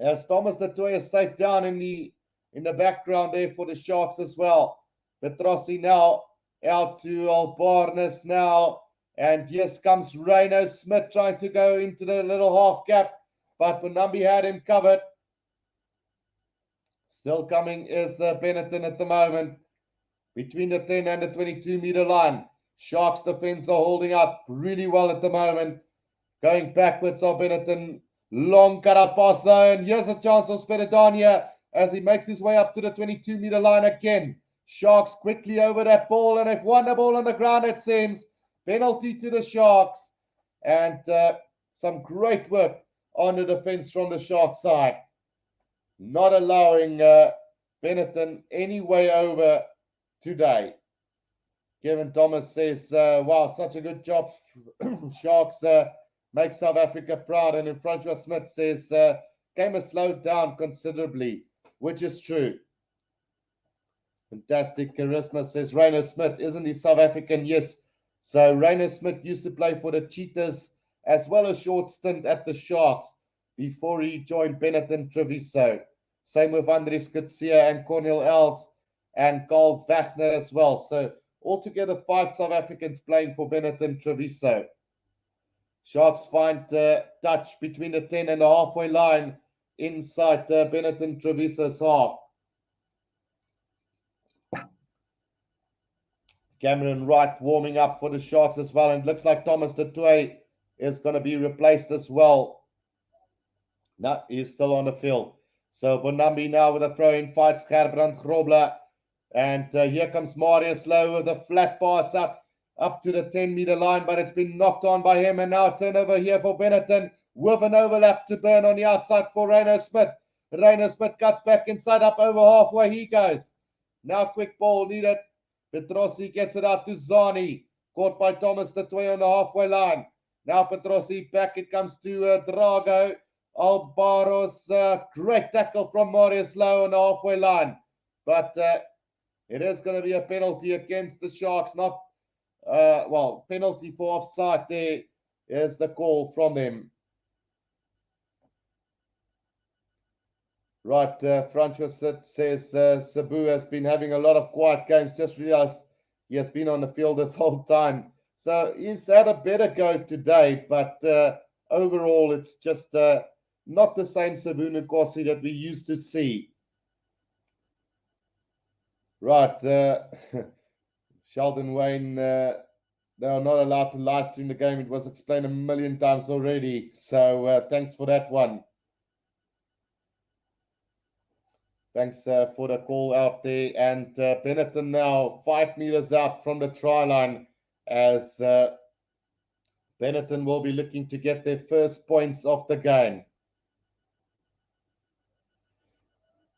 As Thomas du Toit stayed down in the background there for the Sharks as well. Petrossi now out to Albarnes now. And yes, comes Reno Smith trying to go into the little half gap. But Bonambi had him covered. Still coming is Benetton at the moment. Between the 10 and the 22-meter line. Sharks defense are holding up really well at the moment. Going backwards are Benetton. Long cut out pass though. And here's a chance for Spiridania as he makes his way up to the 22-meter line again. Sharks quickly over that ball, and they've won the ball on the ground, it seems. Penalty to the Sharks. And some great work on the defense from the Sharks side. Not allowing Benetton any way over today. Kevin Thomas says, wow, such a good job. Sharks make South Africa proud. And Francois Smith says, game has slowed down considerably, which is true. Fantastic. Charisma says, Rainer Smith, isn't he South African? Yes. So Rainer Smith used to play for the Cheetahs as well as short stint at the Sharks before he joined Benetton Treviso. Same with Andries Kutsia and Cornel Els and Carl Wagner as well. So altogether 5 South Africans playing for Benetton Treviso. Sharks find touch between the 10 and the halfway line inside Benetton Treviso's half. Cameron Wright warming up for the Sharks as well. And it looks like Thomas du Toit is going to be replaced as well. No, he's still on the field. So Bonambi now with a throw-in, fights Gerbrand Grobler. And here comes Marius Lowe with a flat pass up to the 10-meter line, but it's been knocked on by him. And now turnover here for Benetton with an overlap to burn on the outside for Rainer Smith. Rainer Smith cuts back inside, up over halfway he goes. Now quick ball needed. Petrossi gets it out to Zani. Caught by Thomas the Twee on the halfway line. Now Petrossi back. It comes to Drago. Albaros, great tackle from Marius Lowe on the halfway line. But it is going to be a penalty against the Sharks. Not, penalty for offside there is the call from them. Right, Francois says Sabu has been having a lot of quiet games. Just realized he has been on the field this whole time. So he's had a better go today, but overall it's just not the same Sabu Nkosi that we used to see. Right, Sheldon Wayne, they are not allowed to live stream the game. It was explained a million times already. So thanks for that one. Thanks for the call out there. And Benetton now 5 meters out from the try line as Benetton will be looking to get their first points of the game.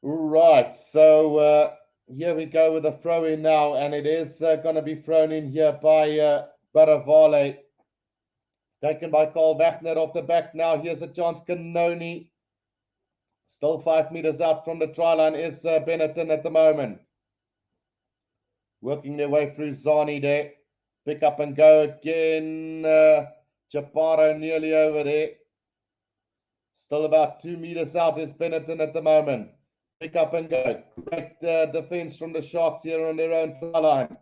Right, so here we go with a throw in now, and it is going to be thrown in here by Baravale. Taken by Carl Wagner off the back now. Here's a chance, Kanoni. Still 5 meters out from the try line is Benetton at the moment. Working their way through Zani there. Pick up and go again. Chaparro nearly over there. Still about 2 meters out is Benetton at the moment. Pick up and go. Great defense from the Sharks here on their own try line.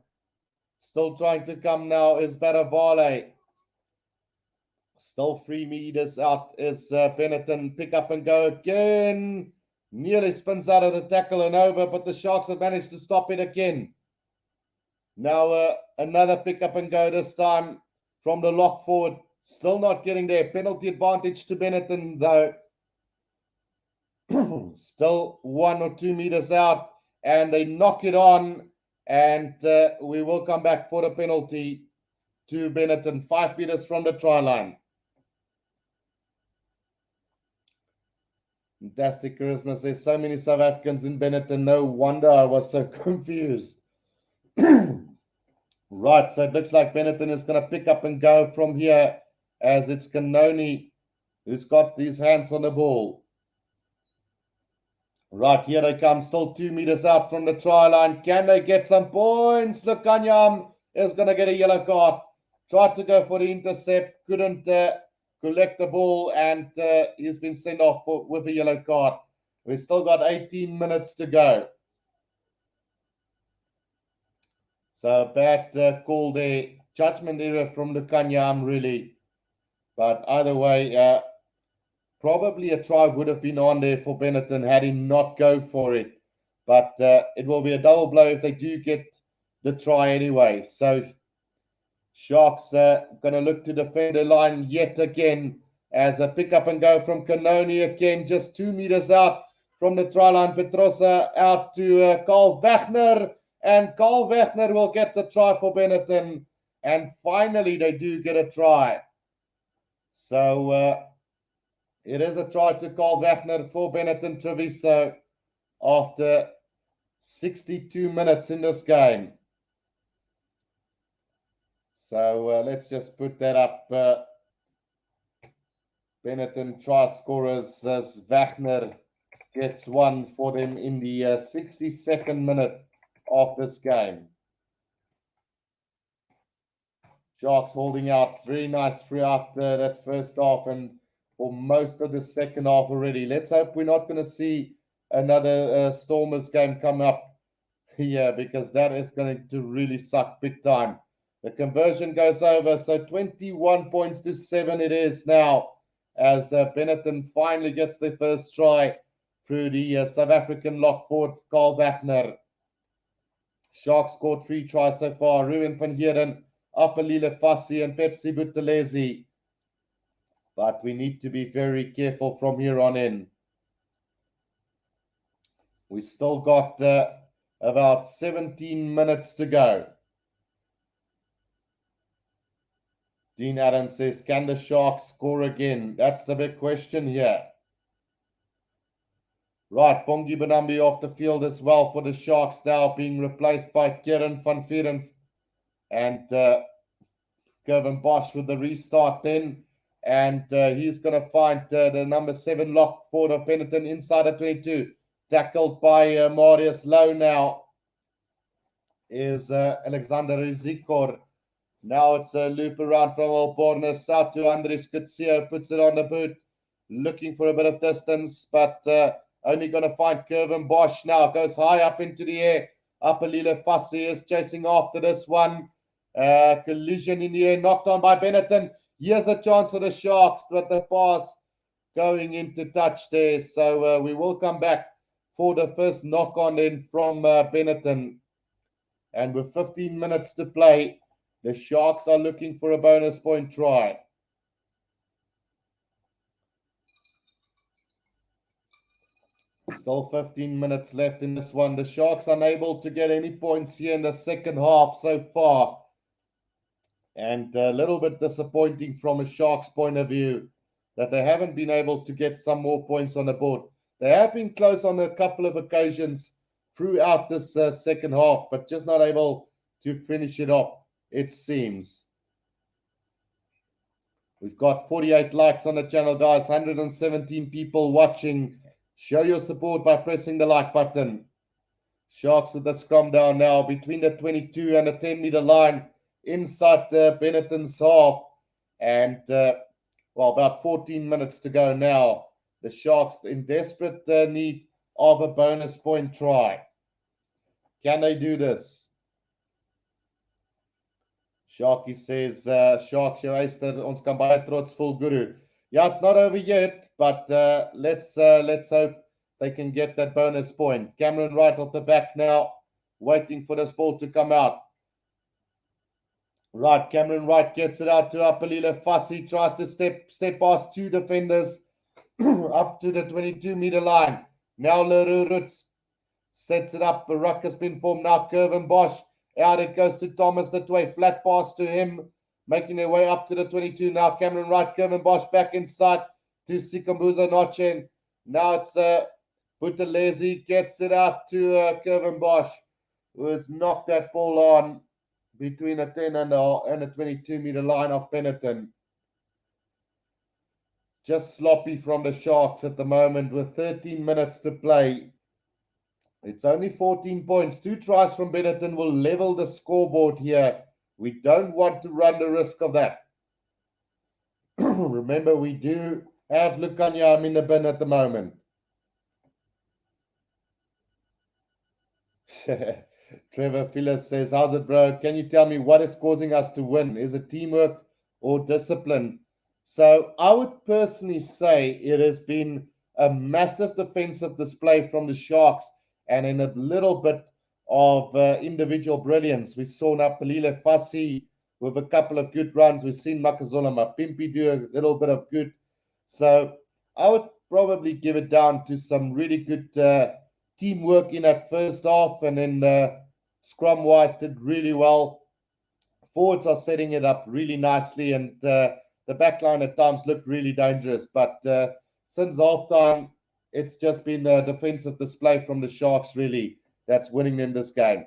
Still trying to come now is Baravale. Still 3 meters out is Benetton. Pick up and go again. Nearly spins out of the tackle and over, but the Sharks have managed to stop it again. Now another pick up and go this time from the lock forward. Still not getting there. Penalty advantage to Benetton though. Still 1 or 2 meters out, and they knock it on, and we will come back for the penalty to Benetton. 5 meters from the try line. Fantastic Christmas. There's so many South Africans in Benetton. No wonder I was so confused. Right, so it looks like Benetton is going to pick up and go from here as it's Kanoni who's got his hands on the ball. Right, here they come, still 2 meters out from the try line. Can they get some points? Lukanyam is going to get a yellow card. Tried to go for the intercept, couldn't collect the ball, and he's been sent off with a yellow card. We've still got 18 minutes to go. So bad call there. Judgment error from Lukanyam, really. But either way, probably a try would have been on there for Benetton had he not go for it. But it will be a double blow if they do get the try anyway. So Sharks going to look to defend the line yet again as a pick up and go from Kanoni again. Just 2 meters out from the try line. Petrosa out to Carl Wagner. And Carl Wagner will get the try for Benetton. And finally they do get a try. So it is a try to Carl Wagner for Benetton Treviso after 62 minutes in this game. So let's just put that up. Benetton try scorers as Wagner gets one for them in the 62nd minute of this game. Sharks holding out very nice throughout that first half and for most of the second half already. Let's hope we're not going to see another Stormers game come up here because that is going to really suck big time. The conversion goes over, so 21 points to 7 it is now as Benetton finally gets their first try through the South African lock forward, Carl Wagner. Sharks scored 3 tries so far. Ruben van Heerden, Apelile Fassi and Pepsi Buthelezi. But we need to be very careful from here on in. We still got about 17 minutes to go. Dean Adams says, can the Sharks score again? That's the big question here. Right, Bongi Benambi off the field as well for the Sharks now, being replaced by Kieran van Vieren and Kevin Bosch with the restart then. And he's going to find the number 7 lock for the Benetton inside the 22. Tackled by Marius Lowe now is Alexander Rizikor. Now it's a loop around from Albornes out to Andres Kutsia, puts it on the boot, looking for a bit of distance, but only going to find Kevin Bosch now. Goes high up into the air. Apalile Fassi is chasing after this one. Collision in the air, knocked on by Benetton. Here's a chance for the Sharks, but the pass going into touch there. So we will come back for the first knock on in from Benetton. And with 15 minutes to play, the Sharks are looking for a bonus point try. Still 15 minutes left in this one. The Sharks unable to get any points here in the second half so far. And a little bit disappointing from a Sharks point of view that they haven't been able to get some more points on the board. They have been close on a couple of occasions throughout this second half, but just not able to finish it off, it seems. We've got 48 likes on the channel, guys, 117 people watching. Show your support by pressing the like button. Sharks with the scrum down now between the 22 and the 10-meter line inside the Benetton's half. And, about 14 minutes to go now. The Sharks in desperate need of a bonus point try. Can they do this? Sharky says, Sharks, jy wys dat ons kan baie trots voel, Guru. Yeah, it's not over yet, but let's hope they can get that bonus point. Cameron Wright off the back now, waiting for this ball to come out. Right, Cameron Wright gets it out to Apalile Fassi, tries to step past 2 defenders up to the 22-meter line. Now Leroux Roots sets it up. A ruck has been formed now. Kevin Bosch. Out it goes to Thomas the Tway. Flat pass to him. Making their way up to the 22. Now Cameron Wright. Kevin Bosch back inside to Sikambuza Nochen. Now it's Buthelezi gets it out to Kevin Bosch, who has knocked that ball on between the 10 and the 22-meter line of Benetton. Just sloppy from the Sharks at the moment with 13 minutes to play. It's only 14 points. 2 tries from Benetton will level the scoreboard here. We don't want to run the risk of that. Remember, we do have Lukanyam in the bin at the moment. Trevor Phyllis says, how's it, bro? Can you tell me what is causing us to win? Is it teamwork or discipline? So I would personally say it has been a massive defensive display from the Sharks and in a little bit of individual brilliance. We saw Napalile Fassi with a couple of good runs. We've seen Makazola Mapimpi do a little bit of good. So I would probably give it down to some really good teamwork in that first half, and then scrum-wise did really well. Forwards are setting it up really nicely, and the backline at times looked really dangerous. But since halftime, it's just been a defensive display from the Sharks, really, that's winning in this game.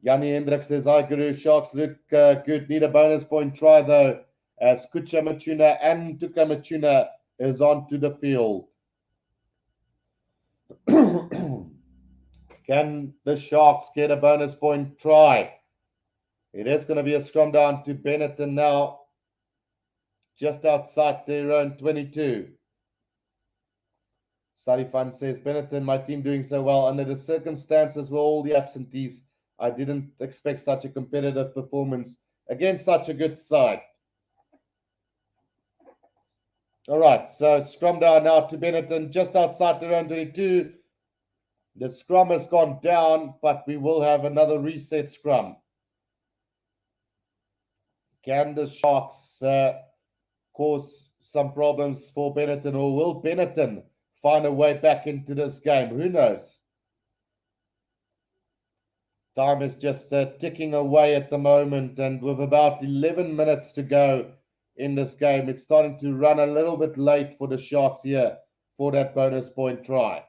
Yanni Hendrik says, hi, Guru. Sharks look good. Need a bonus point try, though, as Kucha Machuna and Tuka Machuna is onto the field. Can the Sharks get a bonus point try? It is going to be a scrum down to Benetton now, just outside their own 22. Sarifan says, Benetton, my team doing so well. Under the circumstances with all the absentees, I didn't expect such a competitive performance against such a good side. All right, so scrum down now to Benetton, just outside their own 22. The scrum has gone down, but we will have another reset scrum. Can the Sharks cause some problems for Benetton, or will Benetton find a way back into this game? Who knows? Time is just ticking away at the moment, and with about 11 minutes to go in this game, it's starting to run a little bit late for the Sharks here for that bonus point try.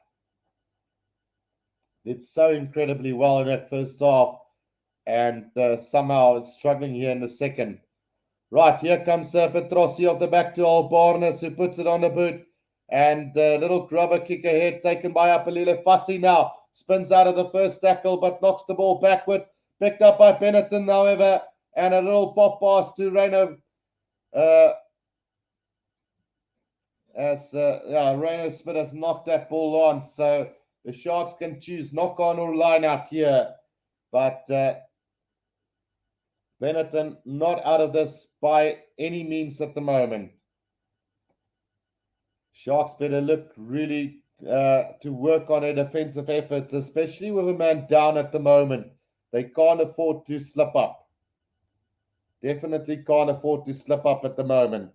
did so incredibly well in that first half, and somehow is struggling here in the second. Right, here comes Petrossi off the back to Old Barnes, who puts it on the boot. And the little grubber kick ahead taken by Apalile Fassi now. Spins out of the first tackle, but knocks the ball backwards. Picked up by Benetton, however. And a little pop pass to Reino. Reino Smith has knocked that ball on. So the Sharks can choose knock on or line out here. But Benetton not out of this by any means at the moment. Sharks better look really to work on their defensive efforts, especially with a man down at the moment. They can't afford to slip up. Definitely can't afford to slip up at the moment.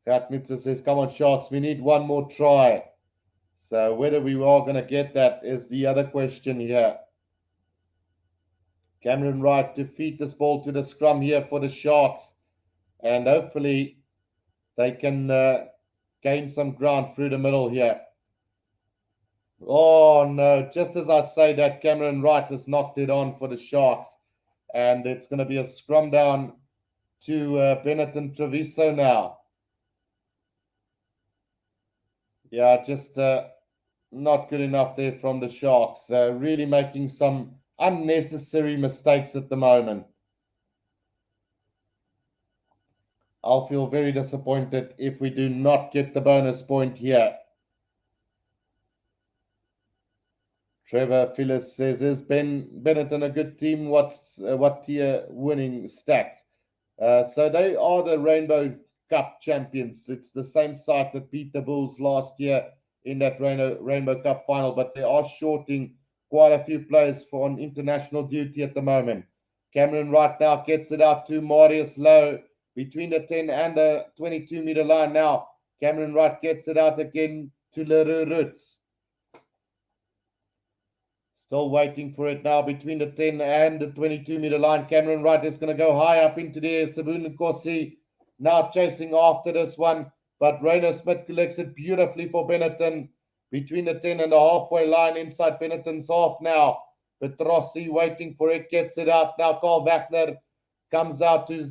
Katnitzer says, come on, Sharks, we need one more try. So whether we are going to get that is the other question here. Cameron Wright to feed this ball to the scrum here for the Sharks. And hopefully they can gain some ground through the middle here. Oh, no. Just as I say that, Cameron Wright has knocked it on for the Sharks. And it's going to be a scrum down to Benetton Treviso now. Yeah, just not good enough there from the Sharks. Really making some unnecessary mistakes at the moment. I'll feel very disappointed if we do not get the bonus point here. Trevor Phyllis says, is Benetton a good team? What tier winning stats? So they are the Rainbow Cup champions. It's the same side that beat the Bulls last year in that Rainbow Cup final, but they are shorting quite a few players for on international duty at the moment. Cameron Wright now gets it out to Marius Lowe between the 10 and the 22-meter line now. Cameron Wright gets it out again to Leroux Roots. Still waiting for it now between the 10 and the 22-meter line. Cameron Wright is going to go high up into the air. Sabun Nkosi now chasing after this one. But Rainer Smith collects it beautifully for Benetton between the 10 and the halfway line inside Benetton's half now. Petrossi waiting for it, gets it out. Now Carl Wagner comes out to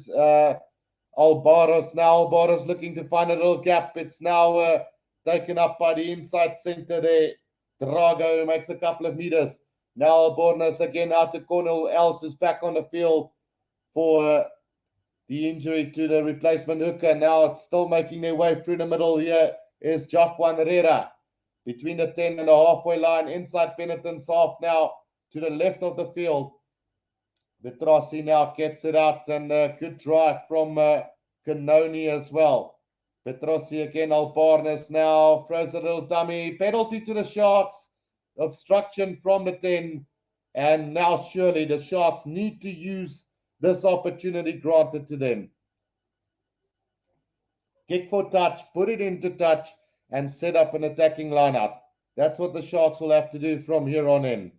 Albaros now. Albaros looking to find a little gap. It's now taken up by the inside center there. Drago, who makes a couple of meters. Now Albornoz again out to Cornel Els, is back on the field for the injury to the replacement hooker. Now it's still making their way through the middle here is Jacqueline Herrera. Between the 10 and the halfway line, inside Benetton's half now to the left of the field. Petrossi now gets it out, and a good drive from Canoni as well. Petrossi again, Albarnes now throws a little dummy. Penalty to the Sharks. Obstruction from the 10. And now surely the Sharks need to use this opportunity granted to them. Kick for touch, put it into touch, and set up an attacking lineup. That's what the Sharks will have to do from here on in.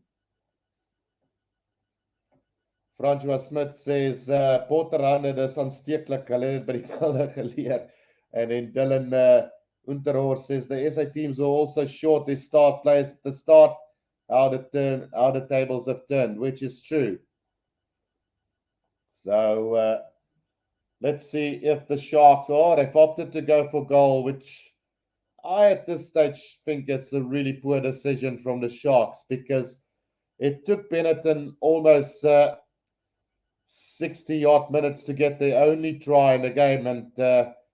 Francois Smith says, Potterhande is aansteeklik, hulle het by die pille geleer. And then Dylan Unterhorst says, the SA teams are also short their start players at the start, how the tables have turned, which is true. So let's see if the Sharks, they've opted to go for goal, which I at this stage think it's a really poor decision from the Sharks, because it took Benetton almost 60-odd minutes to get their only try in the game, and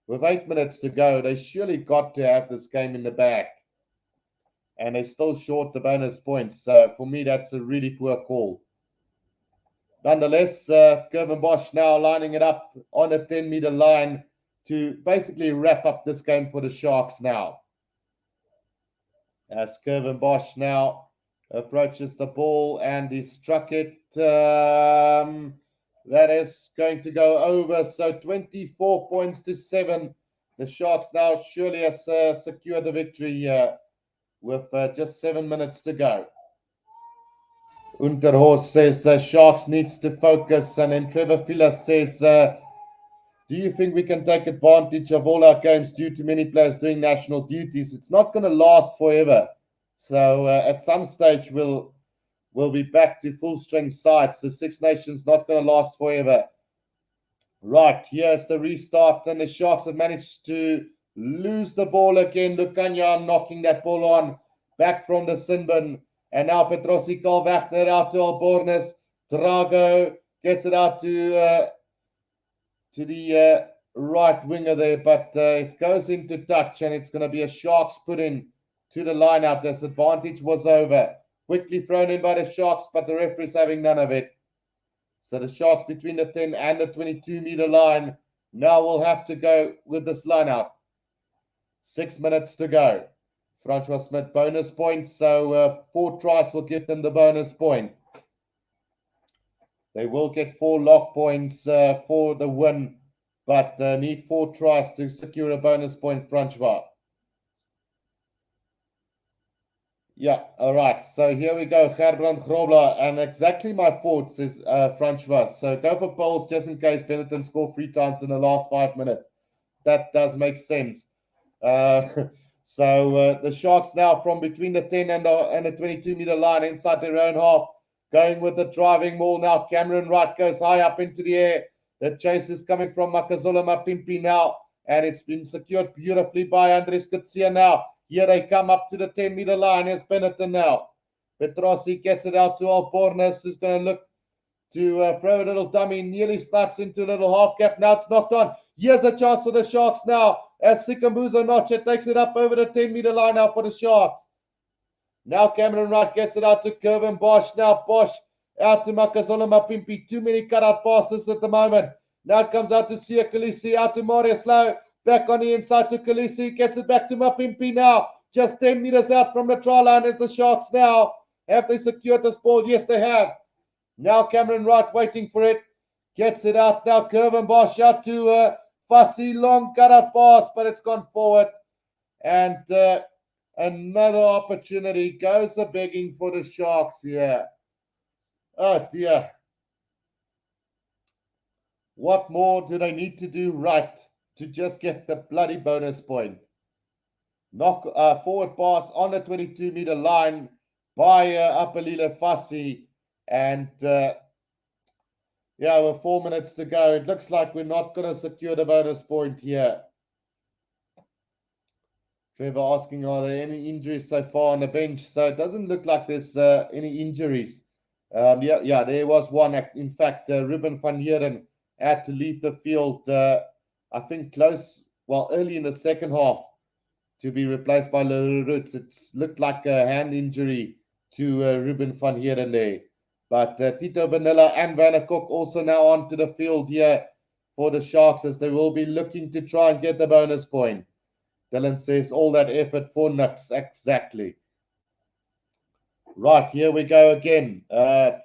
with 8 minutes to go, they surely got to have this game in the bag. And they still short the bonus points. So for me, that's a really poor call. Nonetheless, Kevin Bosch now lining it up on a 10-meter line to basically wrap up this game for the Sharks now. As Kevin Bosch now approaches the ball and he struck it. That is going to go over. So 24 points to 7. The Sharks now surely has secured the victory with just 7 minutes to go. Unterhorst says Sharks needs to focus. And then Trevor Filler says, do you think we can take advantage of all our games due to many players doing national duties? It's not going to last forever. So at some stage, we'll be back to full strength sides. The Six Nations not going to last forever. Right, here's the restart, and the Sharks have managed to lose the ball again. Lukanya knocking that ball on back from the sin bin. And now Petrosi Kalwagner out to Albornes. Drago gets it out to the right winger there, but it goes into touch, and it's going to be a Sharks put in to the line out. This advantage was over. Quickly thrown in by the Sharks, but the referee's having none of it. So the Sharks between the 10 and the 22-meter line now will have to go with this line out. 6 minutes to go. Francois Smith bonus points, so 4 tries will give them the bonus point. They will get 4 lock points for the win, but need 4 tries to secure a bonus point, Francois. Yeah, all right. So here we go, Gerbrand Grobler, and exactly my thoughts is Francois. So go for poles just in case Benetton score 3 times in the last 5 minutes. That does make sense. So the Sharks now from between the 10 and the 22-meter line inside their own half, going with the driving maul now. Cameron Wright goes high up into the air. The chase is coming from Makazole Mapimpi now, and it's been secured beautifully by Andres Kutsia now. Here they come up to the 10-meter line. Here's Benetton now. Petrosi gets it out to Albornes, who's going to look to throw a little dummy. Nearly starts into a little half gap. Now it's knocked on. Here's a chance for the Sharks now, as Sikambuzo Noche takes it up over the 10-meter line now for the Sharks. Now Cameron Wright gets it out to Kevin Bosch. Now Bosch out to Makazole Mapimpi. Too many cut-out passes at the moment. Now it comes out to Sia Khaleesi, out to Marius Lau. Back on the inside to Khaleesi. Gets it back to Mapimpi now. Just 10 meters out from the try line is the Sharks now. Have they secured this ball? Yes, they have. Now Cameron Wright waiting for it. Gets it out now. Kevin Bosch out to Fussy. Long cut-out pass, but it's gone forward. And another opportunity goes a begging for the Sharks here. Oh dear. What more do they need to do right to just get the bloody bonus point? Knock forward pass on the 22-meter line by Apelile Fassi. And yeah, with 4 minutes to go, it looks like we're not going to secure the bonus point here. Trevor asking, are there any injuries so far on the bench? So it doesn't look like there's any injuries. Yeah, there was one. In fact, Ruben van Heeren had to leave the field, I think early in the second half, to be replaced by Leroux. It looked like a hand injury to Ruben van Heeren there. But Tito Benilla and Vanna Cook also now onto the field here for the Sharks, as they will be looking to try and get the bonus point. Dylan says all that effort for Nux. Exactly. Right, here we go again. The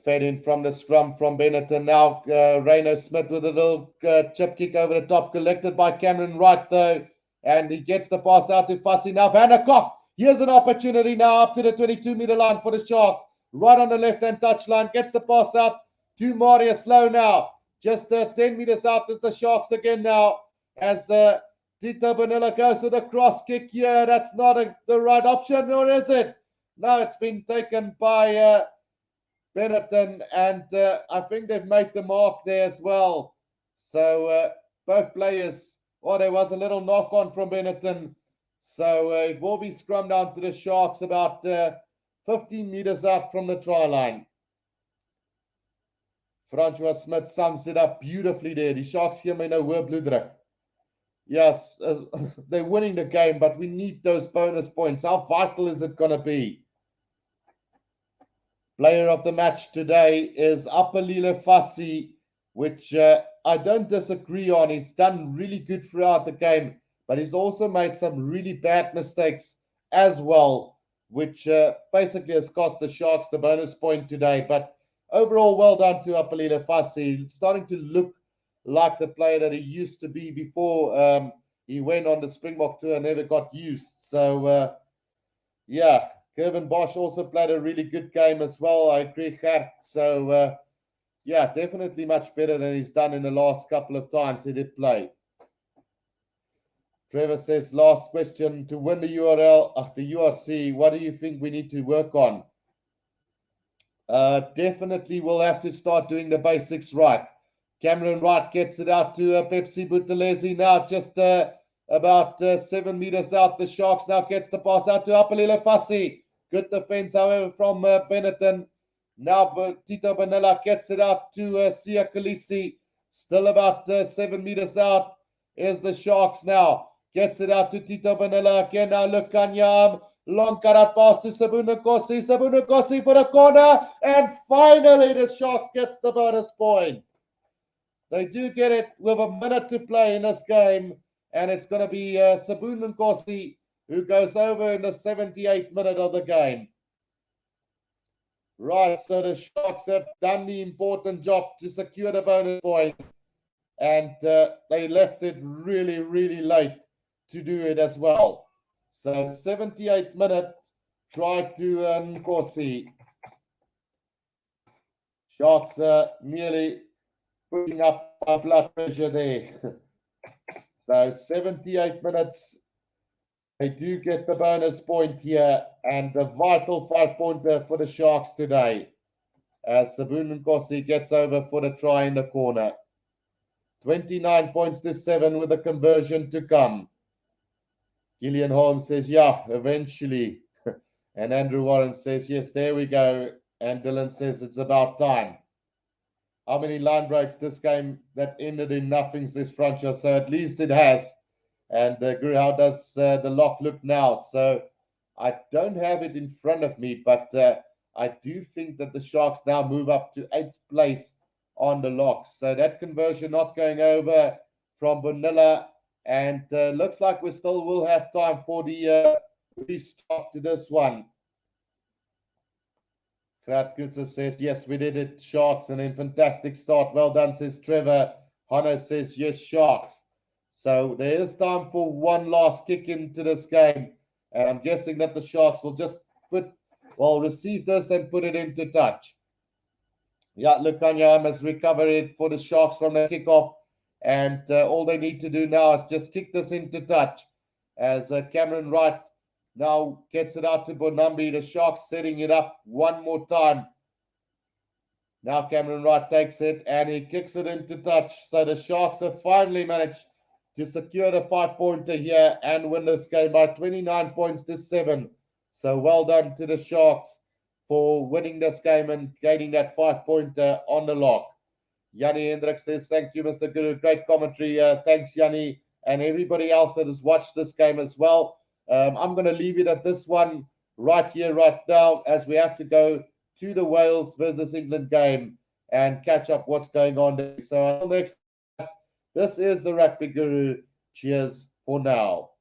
fed in from the scrum from Benetton. Now Reno Smith with a little chip kick over the top, collected by Cameron Wright though. And he gets the pass out to Fussy. Now Vanna Cock. Here's an opportunity now up to the 22-meter line for the Sharks. Right on the left-hand touchline. Gets the pass out to Marius Lau now. Just 10 meters out is the Sharks again now. As Tito Benilla goes with a cross kick here. That's not the right option, or is it? No, it's been taken by Benetton, and I think they've made the mark there as well. So both players, there was a little knock on from Benetton. So it will be scrum down to the Sharks about 15 meters out from the try line. Francois Smith sums it up beautifully there. Die Sharks hier met nou hoë bloeddruk. Yes, they're winning the game, but we need those bonus points. How vital is it going to be? Player of the match today is Apelile Fassi, which I don't disagree on. He's done really good throughout the game, but he's also made some really bad mistakes as well, which basically has cost the Sharks the bonus point today. But overall, well done to Apelile Fassi. Starting to look like the player that he used to be before he went on the Springbok tour and never got used. So, yeah, Kevin Bosch also played a really good game as well. I agree, Gert. So, yeah, definitely much better than he's done in the last couple of times he did play. Trevor says, last question, to win the the URC, what do you think we need to work on? Definitely we'll have to start doing the basics right. Cameron Wright gets it out to Pepsi Buthelezi now, just about 7 meters out. The Sharks now gets the pass out to Apalila Fassi. Good defense, however, from Benetton. Now Tito Benella gets it out to Sia Khaleesi. Still about 7 meters out. Here's the Sharks now. Gets it out to Tito Benella again. Now look, Kanyam. Long cut pass to Sabuna Kossi for the corner. And finally, the Sharks gets the bonus point. They do get it with a minute to play in this game. And it's going to be Sabuna Kossi who goes over in the 78th minute of the game. Right, so the Sharks have done the important job to secure the bonus point. And they left it really, really late to do it as well. So 78th minute, try to Nkosi. Sharks are merely pushing up our blood pressure there. So 78 minutes, they do get the bonus point here, and the vital 5-pointer for the Sharks today. As Sabun Nkosi gets over for the try in the corner. 29 points to 7 with a conversion to come. Gillian Holmes says, yeah, eventually. And Andrew Warren says, yes, there we go. And Dylan says, it's about time. How many line breaks this game that ended in nothings this franchise? So at least it has. And Guru, how does the lock look now? So I don't have it in front of me, but I do think that the Sharks now move up to 8th place on the lock. So that conversion not going over from Bonilla. And looks like we still will have time for the restart to this one. Kratkutzer says, yes, we did it, Sharks, and then fantastic start. Well done, says Trevor. Hanno says, yes, Sharks. So there is time for one last kick into this game. And I'm guessing that the Sharks will just receive this and put it into touch. Yeah, Lukanyam has recovered it for the Sharks from the kickoff. And all they need to do now is just kick this into touch. As Cameron Wright now gets it out to Bonambi. The Sharks setting it up one more time. Now Cameron Wright takes it and he kicks it into touch. So the Sharks have finally managed to secure the 5-pointer here and win this game by 29 points to 7. So well done to the Sharks for winning this game and gaining that 5-pointer on the lock. Yanni Hendricks says, thank you, Mr. Guru. Great commentary. Thanks, Yanni, and everybody else that has watched this game as well. I'm going to leave it at this one right here, right now, as we have to go to the Wales versus England game and catch up what's going on there. So until next, this is the Rugby Guru. Cheers for now.